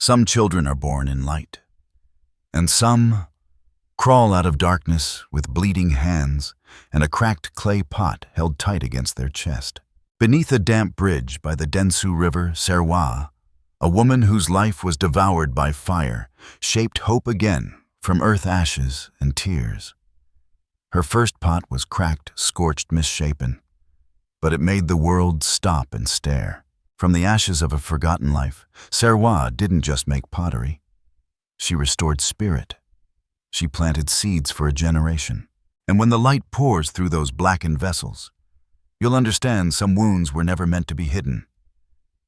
Some children are born in light, and some crawl out of darkness with bleeding hands and a cracked clay pot held tight against their chest. Beneath a damp bridge by the Densu River, Serwaa, a woman whose life was devoured by fire shaped hope again from earth ashes and tears. Her first pot was cracked, scorched, misshapen, but it made the world stop and stare. From the ashes of a forgotten life, Serwaa didn't just make pottery. She restored spirit. She planted seeds for a generation. And when the light pours through those blackened vessels, you'll understand some wounds were never meant to be hidden,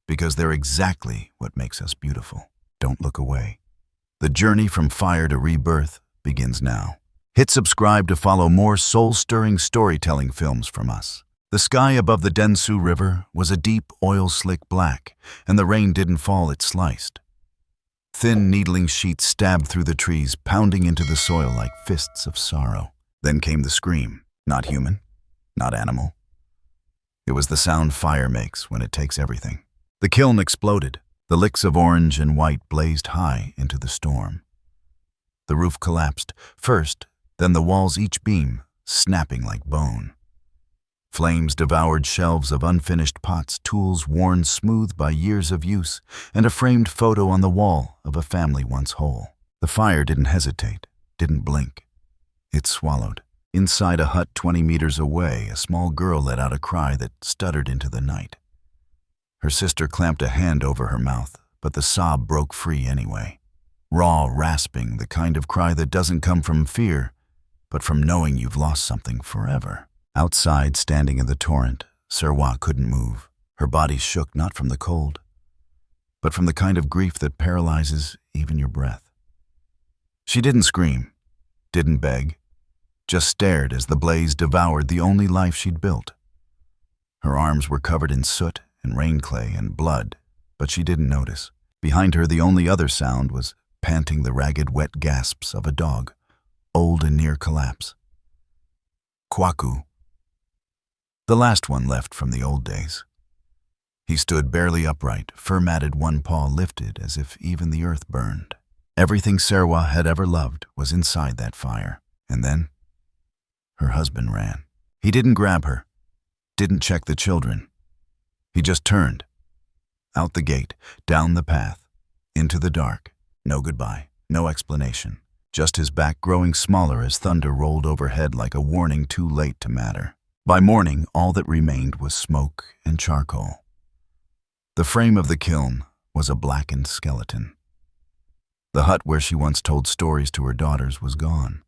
because they're exactly what makes us beautiful. Don't look away. The journey from fire to rebirth begins now. Hit subscribe to follow more soul-stirring storytelling films from us. The sky above the Densu River was a deep, oil-slick black, and the rain didn't fall, it sliced. Thin, needling sheets stabbed through the trees, pounding into the soil like fists of sorrow. Then came the scream. Not human, not animal. It was the sound fire makes when it takes everything. The kiln exploded. The licks of orange and white blazed high into the storm. The roof collapsed, first, then the walls each beam, snapping like bone. Flames devoured shelves of unfinished pots, tools worn smooth by years of use, and a framed photo on the wall of a family once whole. The fire didn't hesitate, didn't blink. It swallowed. Inside a hut 20 meters away, a small girl let out a cry that stuttered into the night. Her sister clamped a hand over her mouth, but the sob broke free anyway. Raw, rasping, the kind of cry that doesn't come from fear, but from knowing you've lost something forever. Outside, standing in the torrent, Serwaa couldn't move. Her body shook not from the cold, but from the kind of grief that paralyzes even your breath. She didn't scream, didn't beg, just stared as the blaze devoured the only life she'd built. Her arms were covered in soot and rain clay and blood, but she didn't notice. Behind her, the only other sound was panting the ragged, wet gasps of a dog, old and near collapse. Kwaku, the last one left from the old days. He stood barely upright, fur-matted, one paw lifted as if even the earth burned. Everything Serwaa had ever loved was inside that fire. And then, her husband ran. He didn't grab her, didn't check the children. He just turned. Out the gate, down the path, into the dark. No goodbye, no explanation. Just his back growing smaller as thunder rolled overhead like a warning too late to matter. By morning, all that remained was smoke and charcoal. The frame of the kiln was a blackened skeleton. The hut where she once told stories to her daughters was gone.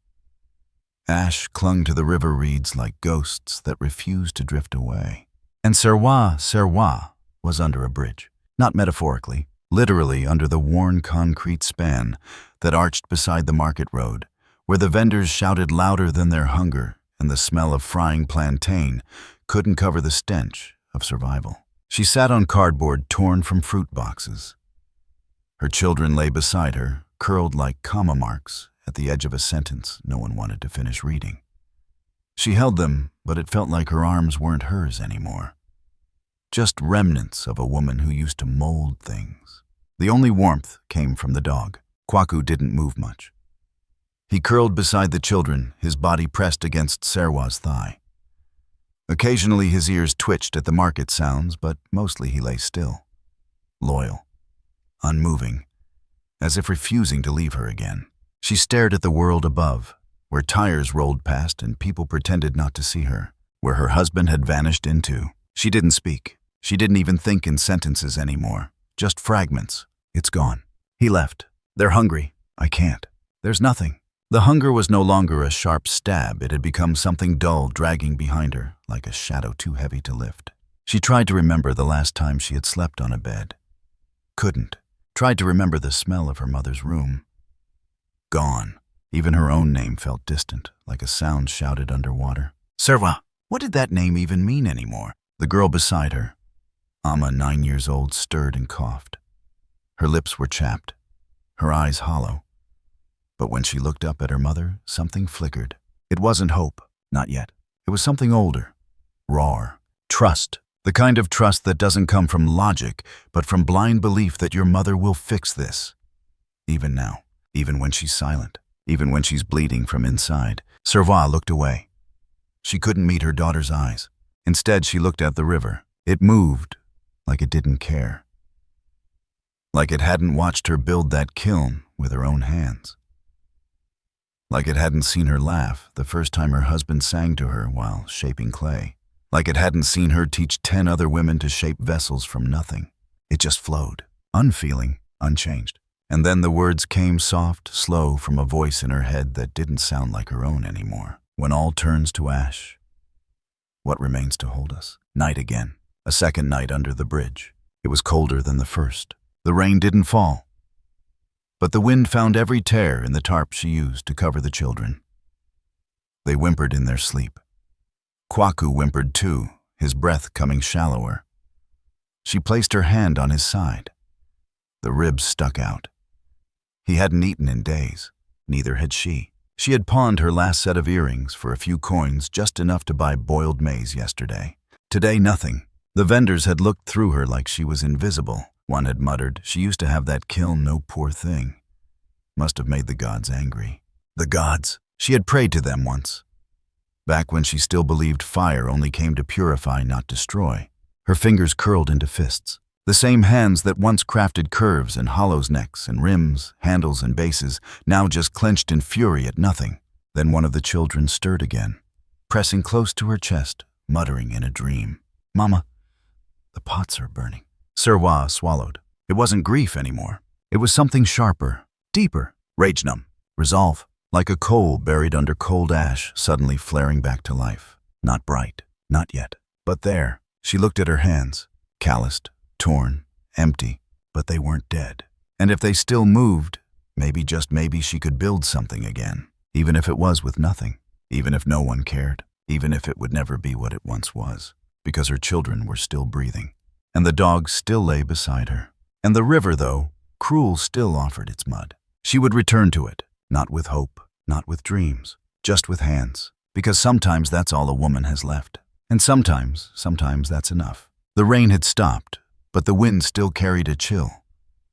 Ash clung to the river reeds like ghosts that refused to drift away. And Serwaa was under a bridge. Not metaphorically, literally under the worn concrete span that arched beside the market road, where the vendors shouted louder than their hunger and the smell of frying plantain couldn't cover the stench of survival. She sat on cardboard torn from fruit boxes. Her children lay beside her, curled like comma marks at the edge of a sentence no one wanted to finish reading. She held them, but it felt like her arms weren't hers anymore. Just remnants of a woman who used to mold things. The only warmth came from the dog. Kwaku didn't move much. He curled beside the children, his body pressed against Serwaa's thigh. Occasionally his ears twitched at the market sounds, but mostly he lay still, loyal, unmoving, as if refusing to leave her again. She stared at the world above, where tires rolled past and people pretended not to see her, where her husband had vanished into. She didn't speak. She didn't even think in sentences anymore. Just fragments. It's gone. He left. They're hungry. I can't. There's nothing. The hunger was no longer a sharp stab. It had become something dull dragging behind her, like a shadow too heavy to lift. She tried to remember the last time she had slept on a bed. Couldn't. Tried to remember the smell of her mother's room. Gone. Even her own name felt distant, like a sound shouted underwater. Serwaa. What did that name even mean anymore? The girl beside her, Amma, 9 years old, stirred and coughed. Her lips were chapped, her eyes hollow. But when she looked up at her mother, something flickered. It wasn't hope, not yet. It was something older, rawer, trust. The kind of trust that doesn't come from logic, but from blind belief that your mother will fix this. Even now, even when she's silent, even when she's bleeding from inside. Serwaa looked away. She couldn't meet her daughter's eyes. Instead, she looked at the river. It moved like it didn't care. Like it hadn't watched her build that kiln with her own hands. Like it hadn't seen her laugh the first time her husband sang to her while shaping clay. Like it hadn't seen her teach 10 other women to shape vessels from nothing. It just flowed, unfeeling, unchanged. And then the words came soft, slow from a voice in her head that didn't sound like her own anymore. When all turns to ash, what remains to hold us? Night again. A second night under the bridge. It was colder than the first. The rain didn't fall, but the wind found every tear in the tarp she used to cover the children. They whimpered in their sleep. Kwaku whimpered too, his breath coming shallower. She placed her hand on his side. The ribs stuck out. He hadn't eaten in days. Neither had she. She had pawned her last set of earrings for a few coins, just enough to buy boiled maize yesterday. Today, nothing. The vendors had looked through her like she was invisible. One had muttered, she used to have that kiln, no poor thing. Must have made the gods angry. The gods. She had prayed to them once. Back when she still believed fire only came to purify, not destroy. Her fingers curled into fists. The same hands that once crafted curves and hollows necks and rims, handles and bases, now just clenched in fury at nothing. Then one of the children stirred again, pressing close to her chest, muttering in a dream. "Mama, the pots are burning." Serwaa swallowed. It wasn't grief anymore. It was something sharper, deeper, rage-numb, resolve, like a coal buried under cold ash suddenly flaring back to life. Not bright, not yet, but there. She looked at her hands, calloused, torn, empty, but they weren't dead. And if they still moved, maybe, just maybe, she could build something again, even if it was with nothing, even if no one cared, even if it would never be what it once was, because her children were still breathing. And the dog still lay beside her. And the river, though cruel, still offered its mud. She would return to it, not with hope, not with dreams, just with hands, because sometimes that's all a woman has left. And sometimes that's enough. The rain had stopped, but the wind still carried a chill.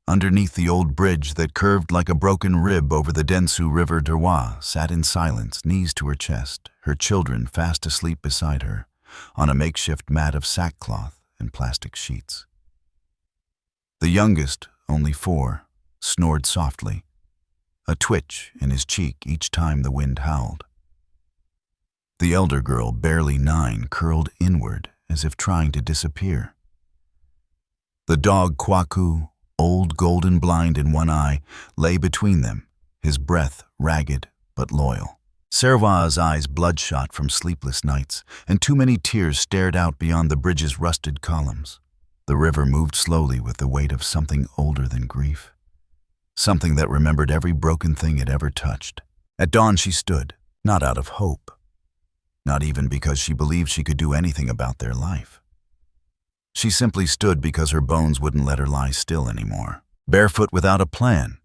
Underneath the old bridge that curved like a broken rib over the Densu River, Serwaa sat in silence, knees to her chest, her children fast asleep beside her, on a makeshift mat of sackcloth and plastic sheets. The youngest, only 4, snored softly, a twitch in his cheek each time the wind howled. The elder girl, barely 9, curled inward as if trying to disappear. The dog Kwaku, old golden blind in one eye, lay between them, his breath ragged but loyal. Serwaa's eyes bloodshot from sleepless nights, and too many tears stared out beyond the bridge's rusted columns. The river moved slowly with the weight of something older than grief, something that remembered every broken thing it ever touched. At dawn she stood, not out of hope, not even because she believed she could do anything about their life. She simply stood because her bones wouldn't let her lie still anymore. Barefoot without a plan,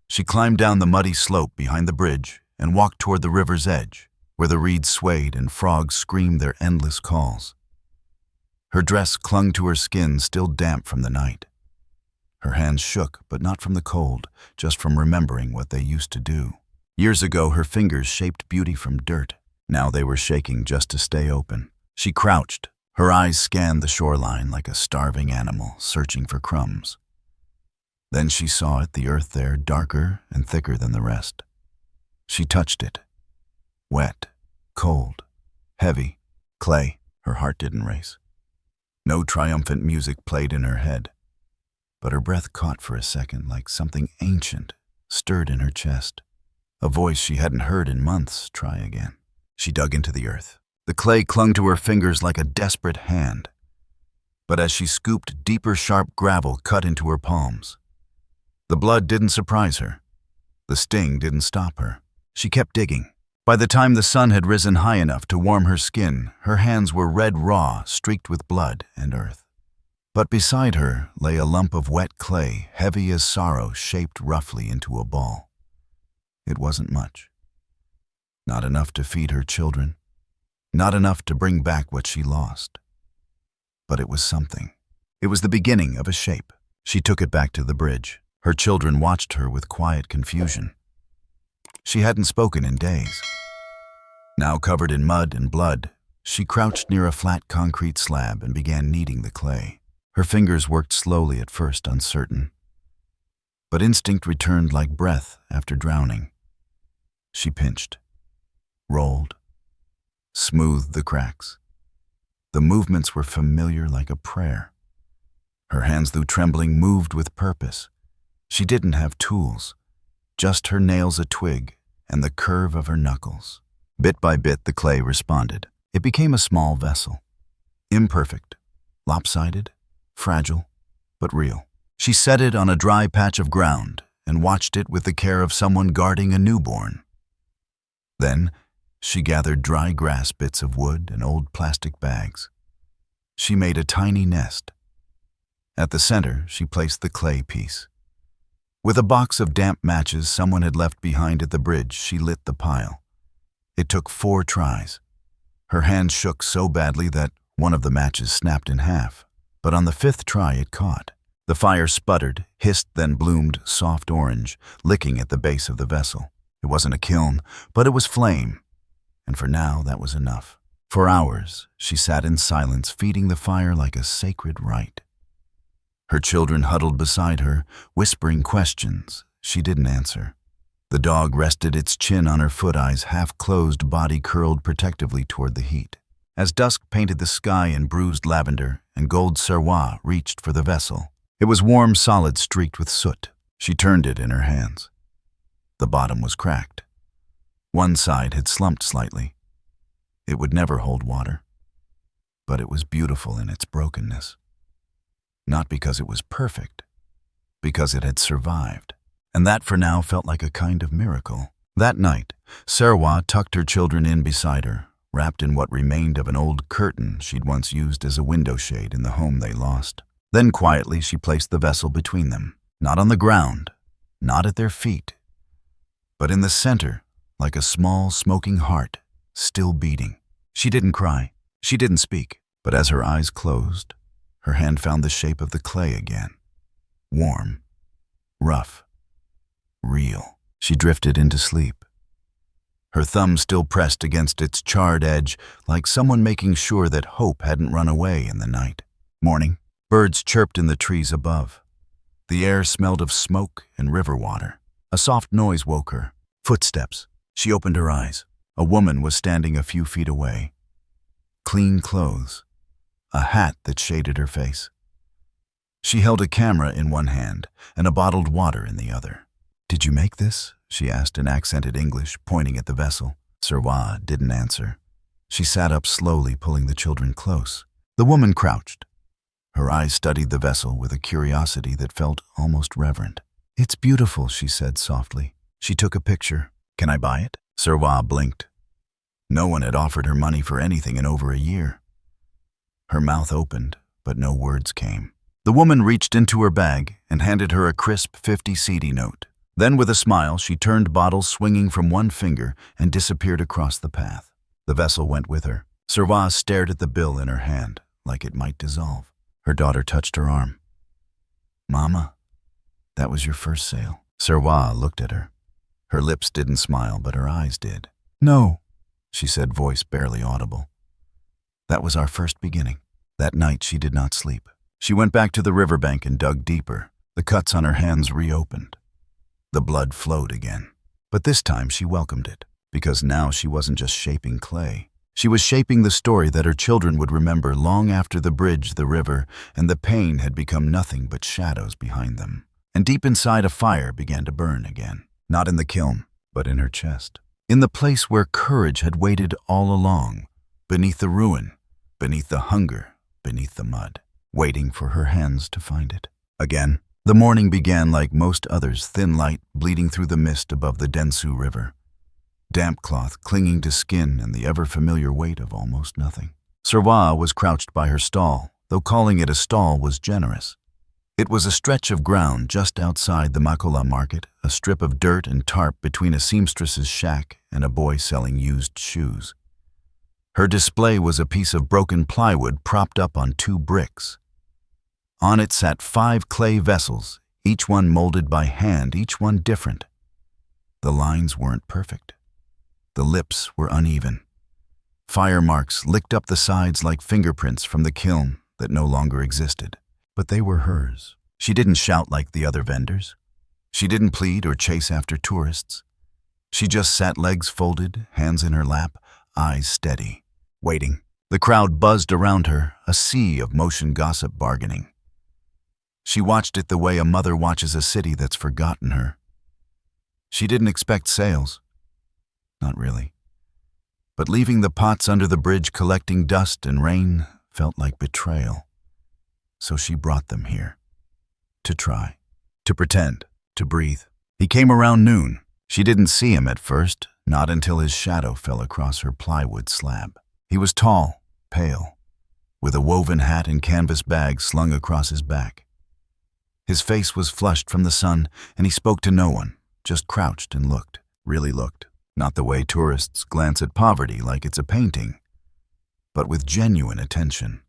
she climbed down the muddy slope behind the bridge and walked toward the river's edge, where the reeds swayed and frogs screamed their endless calls. Her dress clung to her skin, still damp from the night. Her hands shook, but not from the cold, just from remembering what they used to do. Years ago, her fingers shaped beauty from dirt. Now they were shaking just to stay open. She crouched. Her eyes scanned the shoreline like a starving animal searching for crumbs. Then she saw it, the earth there, darker and thicker than the rest. She touched it. Wet, cold, heavy, clay. Her heart didn't race. No triumphant music played in her head, but her breath caught for a second like something ancient stirred in her chest. A voice she hadn't heard in months. Try again. She dug into the earth. The clay clung to her fingers like a desperate hand. But as she scooped, deeper, sharp gravel cut into her palms. The blood didn't surprise her. The sting didn't stop her. She kept digging. By the time the sun had risen high enough to warm her skin, her hands were red raw, streaked with blood and earth. But beside her lay a lump of wet clay, heavy as sorrow, shaped roughly into a ball. It wasn't much. Not enough to feed her children. Not enough to bring back what she lost. but it was something. It was the beginning of a shape. She took it back to the bridge. Her children watched her with quiet confusion. She hadn't spoken in days. Now covered in mud and blood, she crouched near a flat concrete slab and began kneading the clay. Her fingers worked slowly at first, uncertain. But instinct returned like breath after drowning. She pinched, rolled, smoothed the cracks. The movements were familiar like a prayer. Her hands, though trembling, moved with purpose. She didn't have tools, just her nails, a twig, and the curve of her knuckles. Bit by bit, the clay responded. It became a small vessel. Imperfect, lopsided, fragile, but real. She set it on a dry patch of ground and watched it with the care of someone guarding a newborn. Then, she gathered dry grass, bits of wood, and old plastic bags. She made a tiny nest. At the center, she placed the clay piece. With a box of damp matches someone had left behind at the bridge, she lit the pile. It took 4 tries. Her hand shook so badly that one of the matches snapped in half, but on the 5th try it caught. The fire sputtered, hissed, then bloomed soft orange, licking at the base of the vessel. It wasn't a kiln, but it was flame, and for now that was enough. For hours, she sat in silence, feeding the fire like a sacred rite. Her children huddled beside her, whispering questions. She didn't answer. The dog rested its chin on her foot, eyes half closed, body curled protectively toward the heat. As dusk painted the sky in bruised lavender and gold, Serwaa reached for the vessel. It was warm, solid, streaked with soot. She turned it in her hands. The bottom was cracked. One side had slumped slightly. It would never hold water. But it was beautiful in its brokenness. Not because it was perfect, because it had survived. And that for now felt like a kind of miracle. That night, Serwaa tucked her children in beside her, wrapped in what remained of an old curtain she'd once used as a window shade in the home they lost. Then quietly she placed the vessel between them, not on the ground, not at their feet, but in the center, like a small, smoking heart, still beating. She didn't cry, she didn't speak, but as her eyes closed, her hand found the shape of the clay again. Warm, rough, real. She drifted into sleep. Her thumb still pressed against its charred edge, like someone making sure that hope hadn't run away in the night. Morning. Birds chirped in the trees above. The air smelled of smoke and river water. A soft noise woke her. Footsteps. She opened her eyes. A woman was standing a few feet away. Clean clothes. A hat that shaded her face. She held a camera in one hand and a bottled water in the other. "Did you make this?" she asked in accented English, pointing at the vessel. Serwaa didn't answer. She sat up slowly, pulling the children close. The woman crouched. Her eyes studied the vessel with a curiosity that felt almost reverent. "It's beautiful," she said softly. She took a picture. "Can I buy it?" Serwaa blinked. No one had offered her money for anything in over a year. Her mouth opened, but no words came. The woman reached into her bag and handed her a crisp 50 cedi note. Then with a smile, she turned bottle swinging from one finger and disappeared across the path. The vessel went with her. Serwaa stared at the bill in her hand, like it might dissolve. Her daughter touched her arm. "Mama, that was your first sale." Serwaa looked at her. Her lips didn't smile, but her eyes did. "No," she said, voice barely audible. "That was our first beginning." That night she did not sleep. She went back to the riverbank and dug deeper. The cuts on her hands reopened. The blood flowed again. But this time she welcomed it, because now she wasn't just shaping clay. She was shaping the story that her children would remember long after the bridge, the river, and the pain had become nothing but shadows behind them. And deep inside, a fire began to burn again. Not in the kiln, but in her chest. In the place where courage had waited all along, beneath the ruin, beneath the hunger, beneath the mud, waiting for her hands to find it. Again, the morning began like most others, thin light bleeding through the mist above the Densu River. Damp cloth clinging to skin and the ever-familiar weight of almost nothing. Serwaa was crouched by her stall, though calling it a stall was generous. It was a stretch of ground just outside the Makola market, a strip of dirt and tarp between a seamstress's shack and a boy selling used shoes. Her display was a piece of broken plywood propped up on 2 bricks. On it sat 5 clay vessels, each one molded by hand, each one different. The lines weren't perfect. The lips were uneven. Fire marks licked up the sides like fingerprints from the kiln that no longer existed. But they were hers. She didn't shout like the other vendors. She didn't plead or chase after tourists. She just sat legs folded, hands in her lap, eyes steady, waiting. The crowd buzzed around her, a sea of motion gossip bargaining. She watched it the way a mother watches a city that's forgotten her. She didn't expect sales. Not really. But leaving the pots under the bridge collecting dust and rain felt like betrayal. So she brought them here. To try. To pretend. To breathe. He came around noon. She didn't see him at first, not until his shadow fell across her plywood slab. He was tall, pale, with a woven hat and canvas bag slung across his back. His face was flushed from the sun, and he spoke to no one, just crouched and looked, really looked. Not the way tourists glance at poverty like it's a painting, but with genuine attention.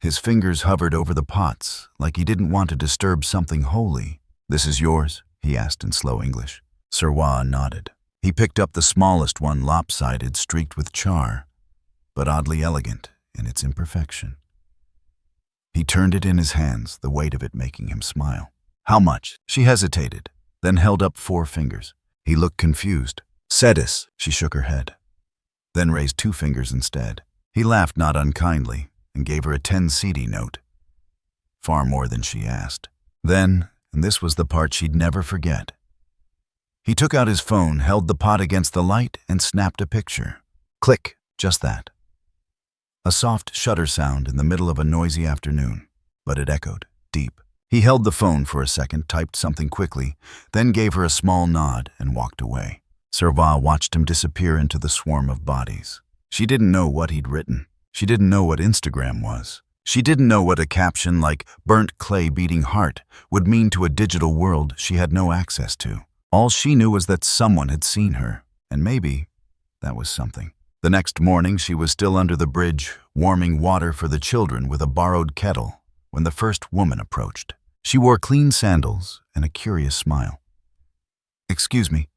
His fingers hovered over the pots, like he didn't want to disturb something holy. "This is yours?" he asked in slow English. Serwaa nodded. He picked up the smallest one, lopsided, streaked with char, but oddly elegant in its imperfection. He turned it in his hands, the weight of it making him smile. "How much?" She hesitated, then held up 4 fingers. He looked confused. "Sedis," she shook her head, then raised 2 fingers instead. He laughed not unkindly and gave her a 10 cedi note. Far more than she asked. Then, and this was the part she'd never forget, he took out his phone, held the pot against the light, and snapped a picture. Click, just that. A soft shutter sound in the middle of a noisy afternoon, but it echoed, deep. He held the phone for a second, typed something quickly, then gave her a small nod and walked away. Serwaa watched him disappear into the swarm of bodies. She didn't know what he'd written. She didn't know what Instagram was. She didn't know what a caption like "burnt clay beating heart" would mean to a digital world she had no access to. All she knew was that someone had seen her, and maybe that was something. The next morning she was still under the bridge, warming water for the children with a borrowed kettle, when the first woman approached. She wore clean sandals and a curious smile. "Excuse me,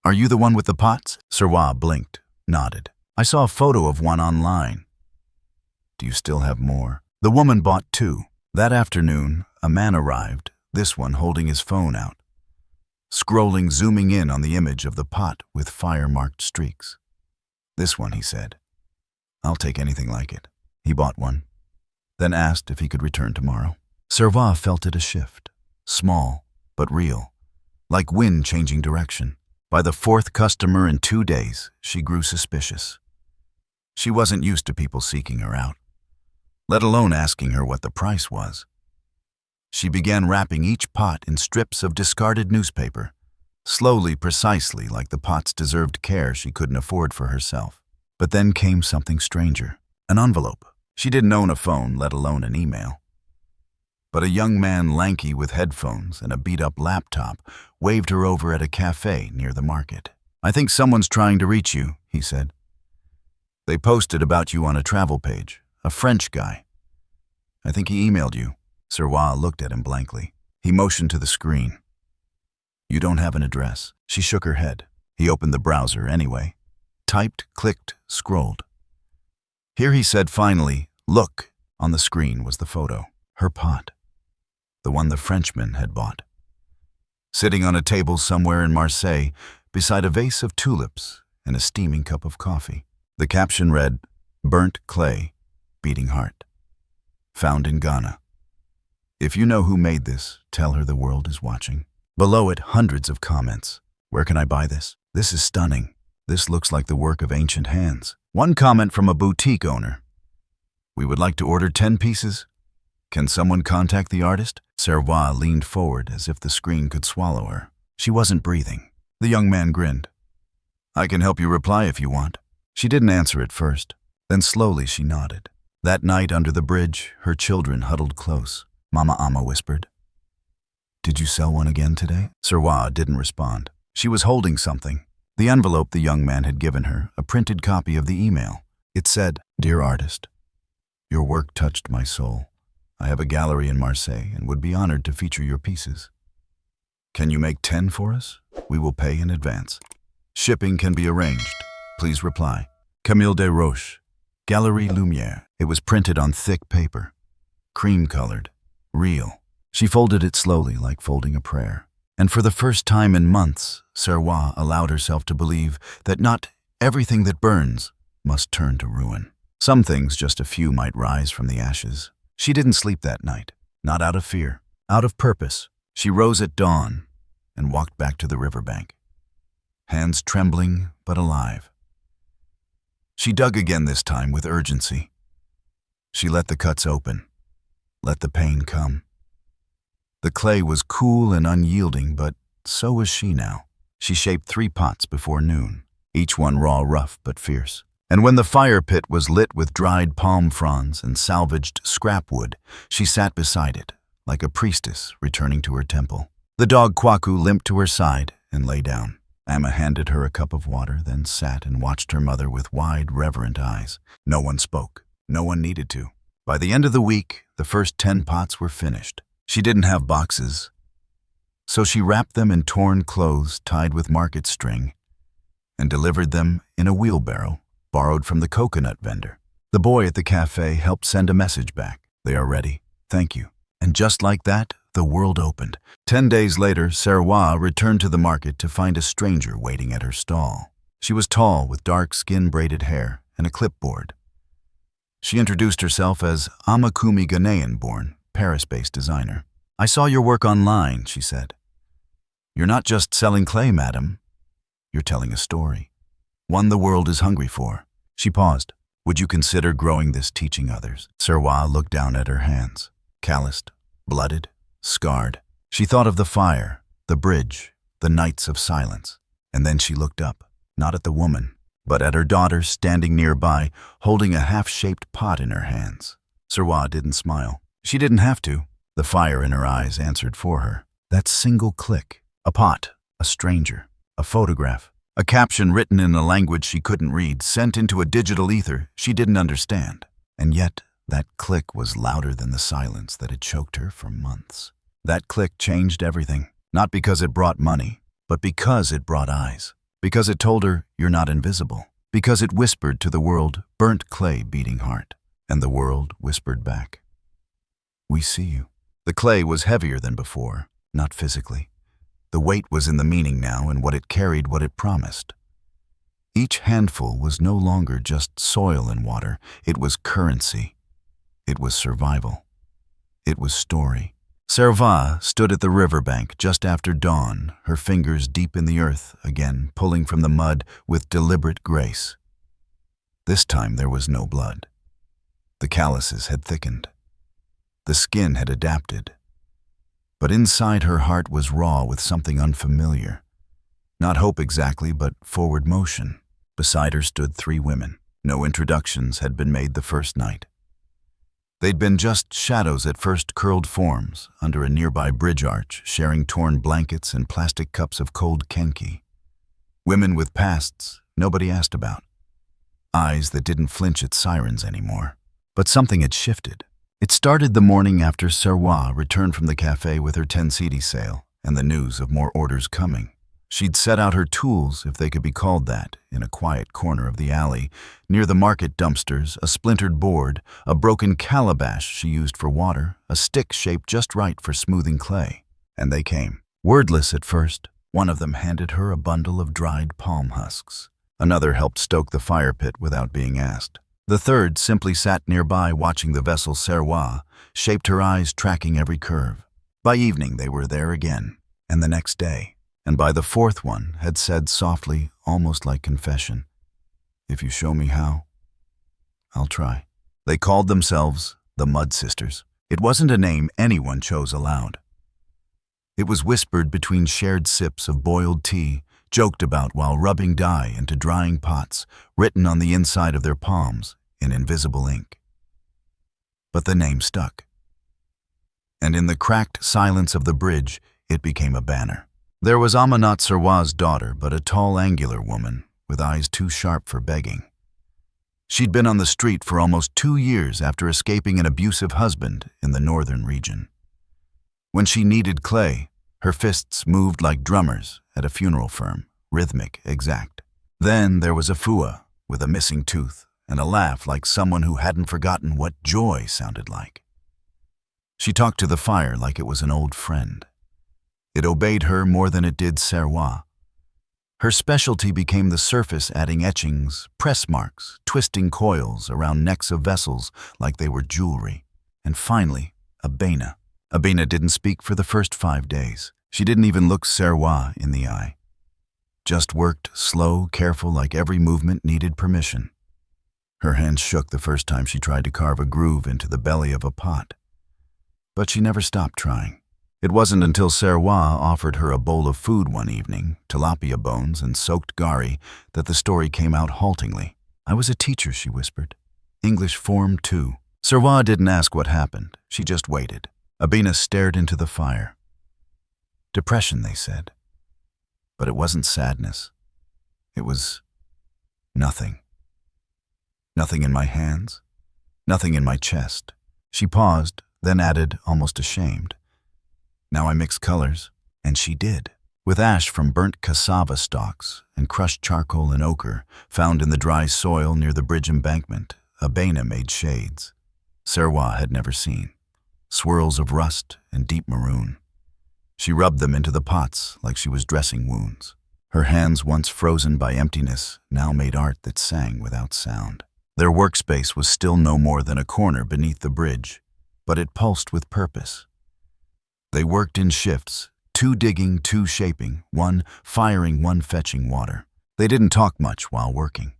are you the one with the pots?" Serwaa blinked, nodded. "I saw a photo of one online. Do you still have more?" The woman bought 2. That afternoon, a man arrived, this one holding his phone out, scrolling, zooming in on the image of the pot with fire-marked streaks. "This one," he said. "I'll take anything like it." He bought one, then asked if he could return tomorrow. Serwaa felt it a shift, small but real, like wind changing direction. By the 4th customer in 2 days, she grew suspicious. She wasn't used to people seeking her out, let alone asking her what the price was. She began wrapping each pot in strips of discarded newspaper, slowly, precisely, like the pots deserved care she couldn't afford for herself. But then came something stranger, an envelope. She didn't own a phone, let alone an email. But a young man, lanky with headphones and a beat-up laptop, waved her over at a cafe near the market. "I think someone's trying to reach you," he said. "They posted about you on a travel page. A French guy. I think he emailed you." Serwaa looked at him blankly. He motioned to the screen. "You don't have an address." She shook her head. He opened the browser anyway. Typed, clicked, scrolled. Here he said finally, "Look." On the screen was the photo. Her pot. The one the Frenchman had bought. Sitting on a table somewhere in Marseille, beside a vase of tulips and a steaming cup of coffee. The caption read, "Burnt clay, beating heart. Found in Ghana. If you know who made this, tell her the world is watching." Below it, hundreds of comments. "Where can I buy this? This is stunning. This looks like the work of ancient hands." One comment from a boutique owner. "We would like to order 10 pieces. Can someone contact the artist?" Serwaa leaned forward as if the screen could swallow her. She wasn't breathing. The young man grinned. "I can help you reply if you want." She didn't answer at first. Then slowly she nodded. That night under the bridge, her children huddled close. Mama Amma whispered, "Did you sell one again today?" Serwaa didn't respond. She was holding something. The envelope the young man had given her, a printed copy of the email. It said, "Dear artist, your work touched my soul. I have a gallery in Marseille and would be honored to feature your pieces. Can you make 10 for us? We will pay in advance. Shipping can be arranged. Please reply. Camille Desroches, Galerie Lumière." It was printed on thick paper, cream-colored, real. She folded it slowly, like folding a prayer. And for the first time in months, Serwaa allowed herself to believe that not everything that burns must turn to ruin. Some things, just a few, might rise from the ashes. She didn't sleep that night, not out of fear, out of purpose. She rose at dawn and walked back to the riverbank, hands trembling but alive. She dug again, this time with urgency. She let the cuts open, let the pain come. The clay was cool and unyielding, but so was she now. She shaped 3 pots before noon, each one raw, rough, but fierce. And when the fire pit was lit with dried palm fronds and salvaged scrap wood, she sat beside it, like a priestess returning to her temple. The dog Kwaku limped to her side and lay down. Amma handed her a cup of water, then sat and watched her mother with wide, reverent eyes. No one spoke. No one needed to. By the end of the week, the first 10 pots were finished. She didn't have boxes, so she wrapped them in torn clothes tied with market string and delivered them in a wheelbarrow borrowed from the coconut vendor. The boy at the cafe helped send a message back. "They are ready. Thank you." And just like that, the world opened. 10 days later, Serwaa returned to the market to find a stranger waiting at her stall. She was tall, with dark skin-braided hair and a clipboard. She introduced herself as Amakumi, Ghanaian-born, Paris-based designer. "I saw your work online," she said. "You're not just selling clay, madam. You're telling a story. One the world is hungry for." She paused. "Would you consider growing this, teaching others?" Serwaa looked down at her hands, calloused, blooded, scarred. She thought of the fire, the bridge, the nights of silence. And then she looked up, not at the woman, but at her daughter standing nearby, holding a half-shaped pot in her hands. Serwaa didn't smile. She didn't have to. The fire in her eyes answered for her. That single click. A pot, a stranger, a photograph, a caption written in a language she couldn't read, sent into a digital ether she didn't understand. And yet, that click was louder than the silence that had choked her for months. That click changed everything, not because it brought money, but because it brought eyes. Because it told her, "You're not invisible." Because it whispered to the world, "Burnt clay, beating heart." And the world whispered back, "We see you." The clay was heavier than before, not physically. The weight was in the meaning now, and what it carried, what it promised. Each handful was no longer just soil and water. It was currency. It was survival. It was story. Serwaa stood at the riverbank just after dawn, her fingers deep in the earth again, pulling from the mud with deliberate grace. This time there was no blood. The calluses had thickened. The skin had adapted. But inside her heart was raw with something unfamiliar. Not hope exactly, but forward motion. Beside her stood 3 women. No introductions had been made the first night. They'd been just shadows at first, curled forms under a nearby bridge arch, sharing torn blankets and plastic cups of cold kenki. Women with pasts nobody asked about. Eyes that didn't flinch at sirens anymore. But something had shifted. It started the morning after Serwaa returned from the cafe with her 10 cedi sale and the news of more orders coming. She'd set out her tools, if they could be called that, in a quiet corner of the alley, near the market dumpsters, a splintered board, a broken calabash she used for water, a stick shaped just right for smoothing clay. And they came. Wordless at first, one of them handed her a bundle of dried palm husks. Another helped stoke the fire pit without being asked. The third simply sat nearby watching the vessel Serwaa, shaped her eyes tracking every curve. By evening they were there again, and the next day. And by the 4th one had said softly, almost like confession, "If you show me how, I'll try." They called themselves the Mud Sisters. It wasn't a name anyone chose aloud. It was whispered between shared sips of boiled tea, joked about while rubbing dye into drying pots, written on the inside of their palms in invisible ink. But the name stuck. And in the cracked silence of the bridge, it became a banner. There was Amanat, Serwaa's daughter, but a tall, angular woman with eyes too sharp for begging. She'd been on the street for almost 2 years after escaping an abusive husband in the northern region. When she kneaded clay, her fists moved like drummers at a funeral firm, rhythmic, exact. Then there was Afua, with a missing tooth, and a laugh like someone who hadn't forgotten what joy sounded like. She talked to the fire like it was an old friend. It obeyed her more than it did Serwaa. Her specialty became the surface, adding etchings, press marks, twisting coils around necks of vessels like they were jewelry. And finally, Abena. Abena didn't speak for the first 5 days. She didn't even look Serwaa in the eye. Just worked, slow, careful, like every movement needed permission. Her hands shook the first time she tried to carve a groove into the belly of a pot. But she never stopped trying. It wasn't until Serwaa offered her a bowl of food one evening, tilapia bones and soaked gari, that the story came out haltingly. "I was a teacher," she whispered. "English Form 2. Serwaa didn't ask what happened. She just waited. Abena stared into the fire. Depression, they said. But it wasn't sadness. It was nothing. Nothing in my hands, nothing in my chest. She paused, then added, almost ashamed, "Now I mix colors." And she did. With ash from burnt cassava stalks and crushed charcoal and ochre found in the dry soil near the bridge embankment, Abena made shades Serwaa had never seen. Swirls of rust and deep maroon. She rubbed them into the pots like she was dressing wounds. Her hands, once frozen by emptiness, now made art that sang without sound. Their workspace was still no more than a corner beneath the bridge, but it pulsed with purpose. They worked in shifts, 2 digging, 2 shaping, 1 firing, 1 fetching water. They didn't talk much while working.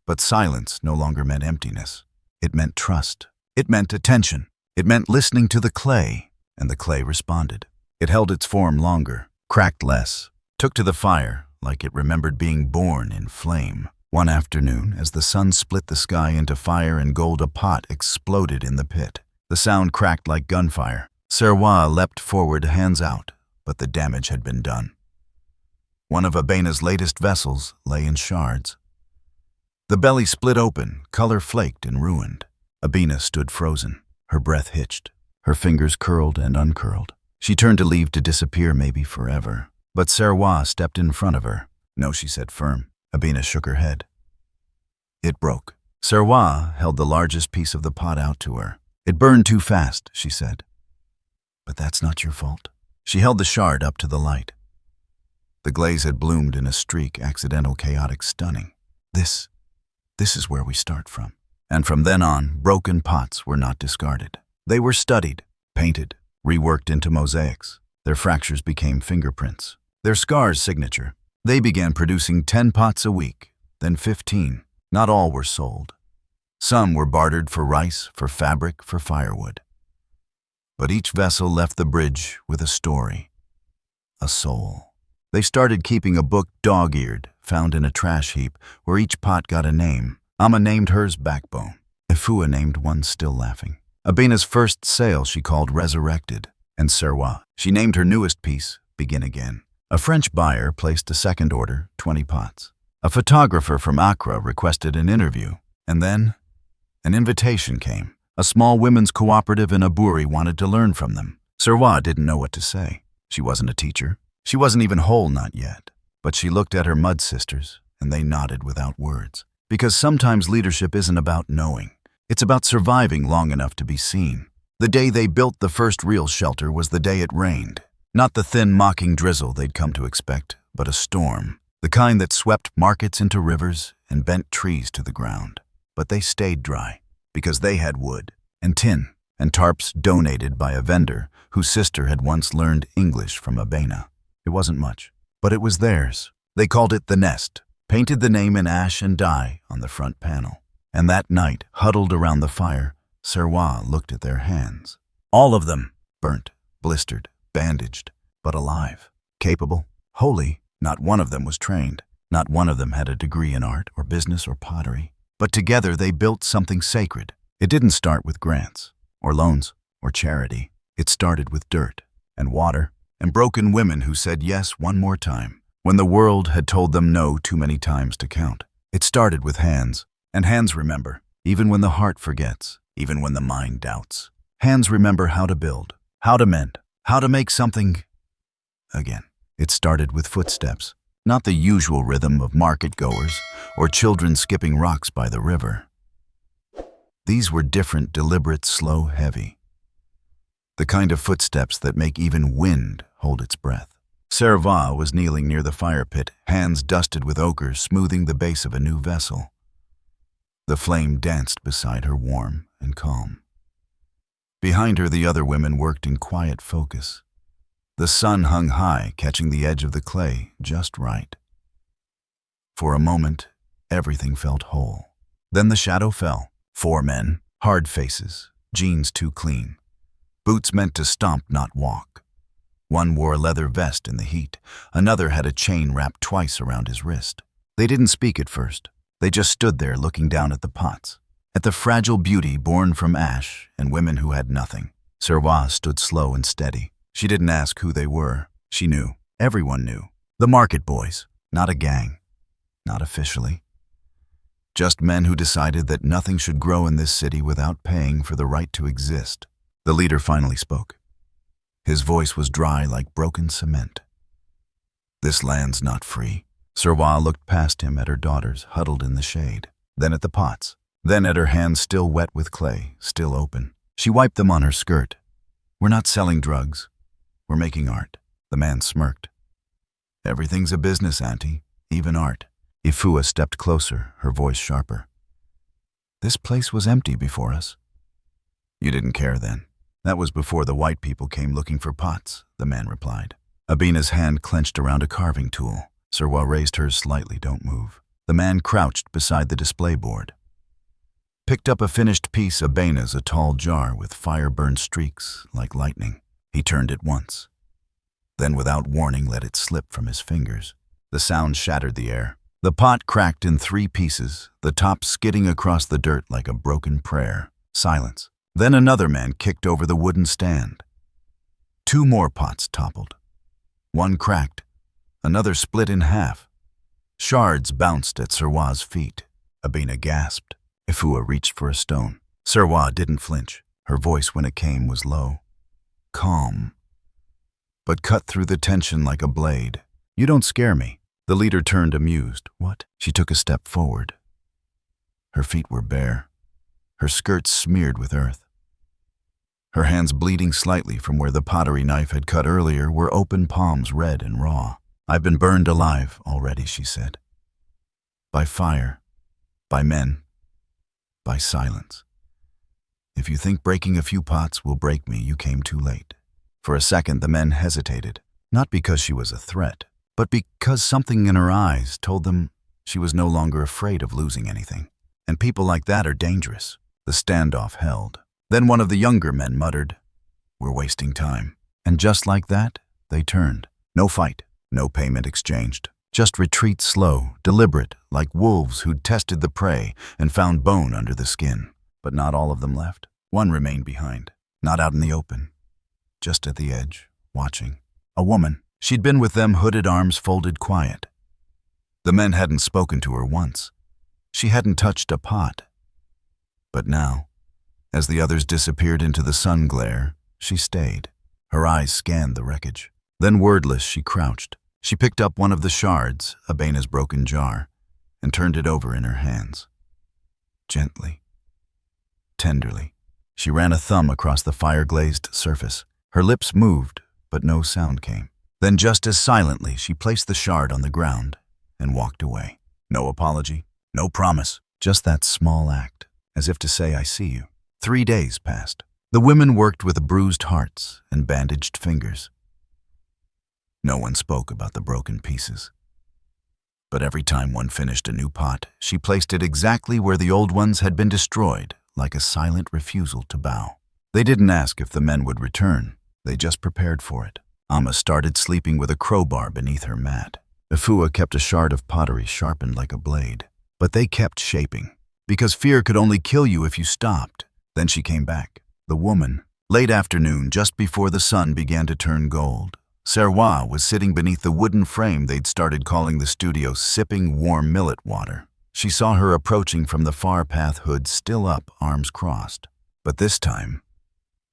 But silence no longer meant emptiness. It meant trust. It meant attention. It meant listening to the clay, and the clay responded. It held its form longer, cracked less, took to the fire like it remembered being born in flame. One afternoon, as the sun split the sky into fire and gold, a pot exploded in the pit. The sound cracked like gunfire. Serwaa leapt forward, hands out, but the damage had been done. One of Abena's latest vessels lay in shards. The belly split open, color flaked and ruined. Abena stood frozen. Her breath hitched. Her fingers curled and uncurled. She turned to leave, to disappear, maybe forever. But Serwaa stepped in front of her. "No," she said, firm. Abena shook her head. It broke. Serwaa held the largest piece of the pot out to her. "It burned too fast," she said. "But that's not your fault." She held the shard up to the light. The glaze had bloomed in a streak, accidental, chaotic, stunning. This is where we start from. And from then on, broken pots were not discarded. They were studied, painted, reworked into mosaics. Their fractures became fingerprints. Their scars, signature. They began producing 10 pots a week, then 15. Not all were sold. Some were bartered for rice, for fabric, for firewood. But each vessel left the bridge with a story, a soul. They started keeping a book, dog-eared, found in a trash heap, where each pot got a name. Amma named hers Backbone. Afua named one Still Laughing. Abena's first sale she called Resurrected. And Serwaa, she named her newest piece Begin Again. A French buyer placed a second order, 20 pots. A photographer from Accra requested an interview. And then, an invitation came. A small women's cooperative in Aburi wanted to learn from them. Serwaa didn't know what to say. She wasn't a teacher. She wasn't even whole, not yet. But she looked at her mud sisters, and they nodded without words. Because sometimes leadership isn't about knowing. It's about surviving long enough to be seen. The day they built the first real shelter was the day it rained. Not the thin, mocking drizzle they'd come to expect, but a storm. The kind that swept markets into rivers and bent trees to the ground. But they stayed dry, because they had wood, and tin, and tarps donated by a vendor whose sister had once learned English from Abena. It wasn't much, but it was theirs. They called it The Nest, painted the name in ash and dye on the front panel. And that night, huddled around the fire, Serwaa looked at their hands. All of them, burnt, blistered, bandaged, but alive, capable, holy. Not one of them was trained. Not one of them had a degree in art or business or pottery. But together they built something sacred. It didn't start with grants, or loans, or charity. It started with dirt, and water, and broken women who said yes one more time, when the world had told them no too many times to count. It started with hands, And hands remember, even when the heart forgets, even when the mind doubts. Hands remember how to build, how to mend, how to make something again. It started with footsteps, not the usual rhythm of market goers or children skipping rocks by the river. These were different, deliberate, slow, heavy. The kind of footsteps that make even wind hold its breath. Serwaa was kneeling near the fire pit, hands dusted with ochre, smoothing the base of a new vessel. The flame danced beside her, warm and calm. Behind her, the other women worked in quiet focus. The sun hung high, catching the edge of the clay just right. For a moment, everything felt whole. Then the shadow fell. 4 men, hard faces, jeans too clean, boots meant to stomp, not walk. One wore a leather vest in the heat. Another had a chain wrapped twice around his wrist. They didn't speak at first. They just stood there looking down at the pots, at the fragile beauty born from ash and women who had nothing. Serwaa stood slow and steady. She didn't ask who they were. She knew. Everyone knew. The market boys. Not a gang. Not officially. Just men who decided that nothing should grow in this city without paying for the right to exist. The leader finally spoke. His voice was dry like broken cement. This land's not free. Serwaa looked past him at her daughters huddled in the shade, then at the pots, then at her hands still wet with clay, still open. She wiped them on her skirt. We're not selling drugs. We're making art. The man smirked. Everything's a business, Auntie, even art. Ifua stepped closer, her voice sharper. This place was empty before us. You didn't care then. That was before the white people came looking for pots, the man replied. Abina's hand clenched around a carving tool. Serwaa raised hers slightly. Don't move. The man crouched beside the display board. Picked up a finished piece, Abina's, a tall jar with fire-burned streaks like lightning. He turned it once. Then without warning let it slip from his fingers. The sound shattered the air. The pot cracked in 3 pieces, the top skidding across the dirt like a broken prayer. Silence. Then another man kicked over the wooden stand. 2 more pots toppled. One cracked. Another split in half. Shards bounced at Serwaa's feet. Abina gasped. Ifua reached for a stone. Serwaa didn't flinch. Her voice, when it came, was low. Calm. But cut through the tension like a blade. You don't scare me. The leader turned, amused. What? She took a step forward. Her feet were bare. Her skirts smeared with earth. Her hands, bleeding slightly from where the pottery knife had cut earlier, were open palms, red and raw. I've been burned alive already, she said. By fire, by men, by silence. If you think breaking a few pots will break me, you came too late. For a second, the men hesitated, not because she was a threat, but because something in her eyes told them she was no longer afraid of losing anything. And people like that are dangerous. The standoff held. Then one of the younger men muttered, "We're wasting time." And just like that, they turned. No fight, no payment exchanged. Just retreat, slow, deliberate, like wolves who'd tested the prey and found bone under the skin. But not all of them left. One remained behind, not out in the open, just at the edge, watching. A woman. She'd been with them, hooded, arms folded, quiet. The men hadn't spoken to her once. She hadn't touched a pot. But now, as the others disappeared into the sun glare, she stayed. Her eyes scanned the wreckage. Then, wordless, she crouched. She picked up one of the shards, Abina's broken jar, and turned it over in her hands. Gently, tenderly, she ran a thumb across the fire-glazed surface. Her lips moved, but no sound came. Then, just as silently, she placed the shard on the ground and walked away. No apology, no promise, just that small act, as if to say, I see you. 3 days passed. The women worked with bruised hearts and bandaged fingers. No one spoke about the broken pieces. But every time one finished a new pot, she placed it exactly where the old ones had been destroyed, like a silent refusal to bow. They didn't ask if the men would return. They just prepared for it. Amma started sleeping with a crowbar beneath her mat. Ifua kept a shard of pottery sharpened like a blade. But they kept shaping, because fear could only kill you if you stopped. Then she came back, the woman. Late afternoon, just before the sun began to turn gold. Serwaa was sitting beneath the wooden frame they'd started calling the studio, sipping warm millet water. She saw her approaching from the far path, hood still up, arms crossed. But this time,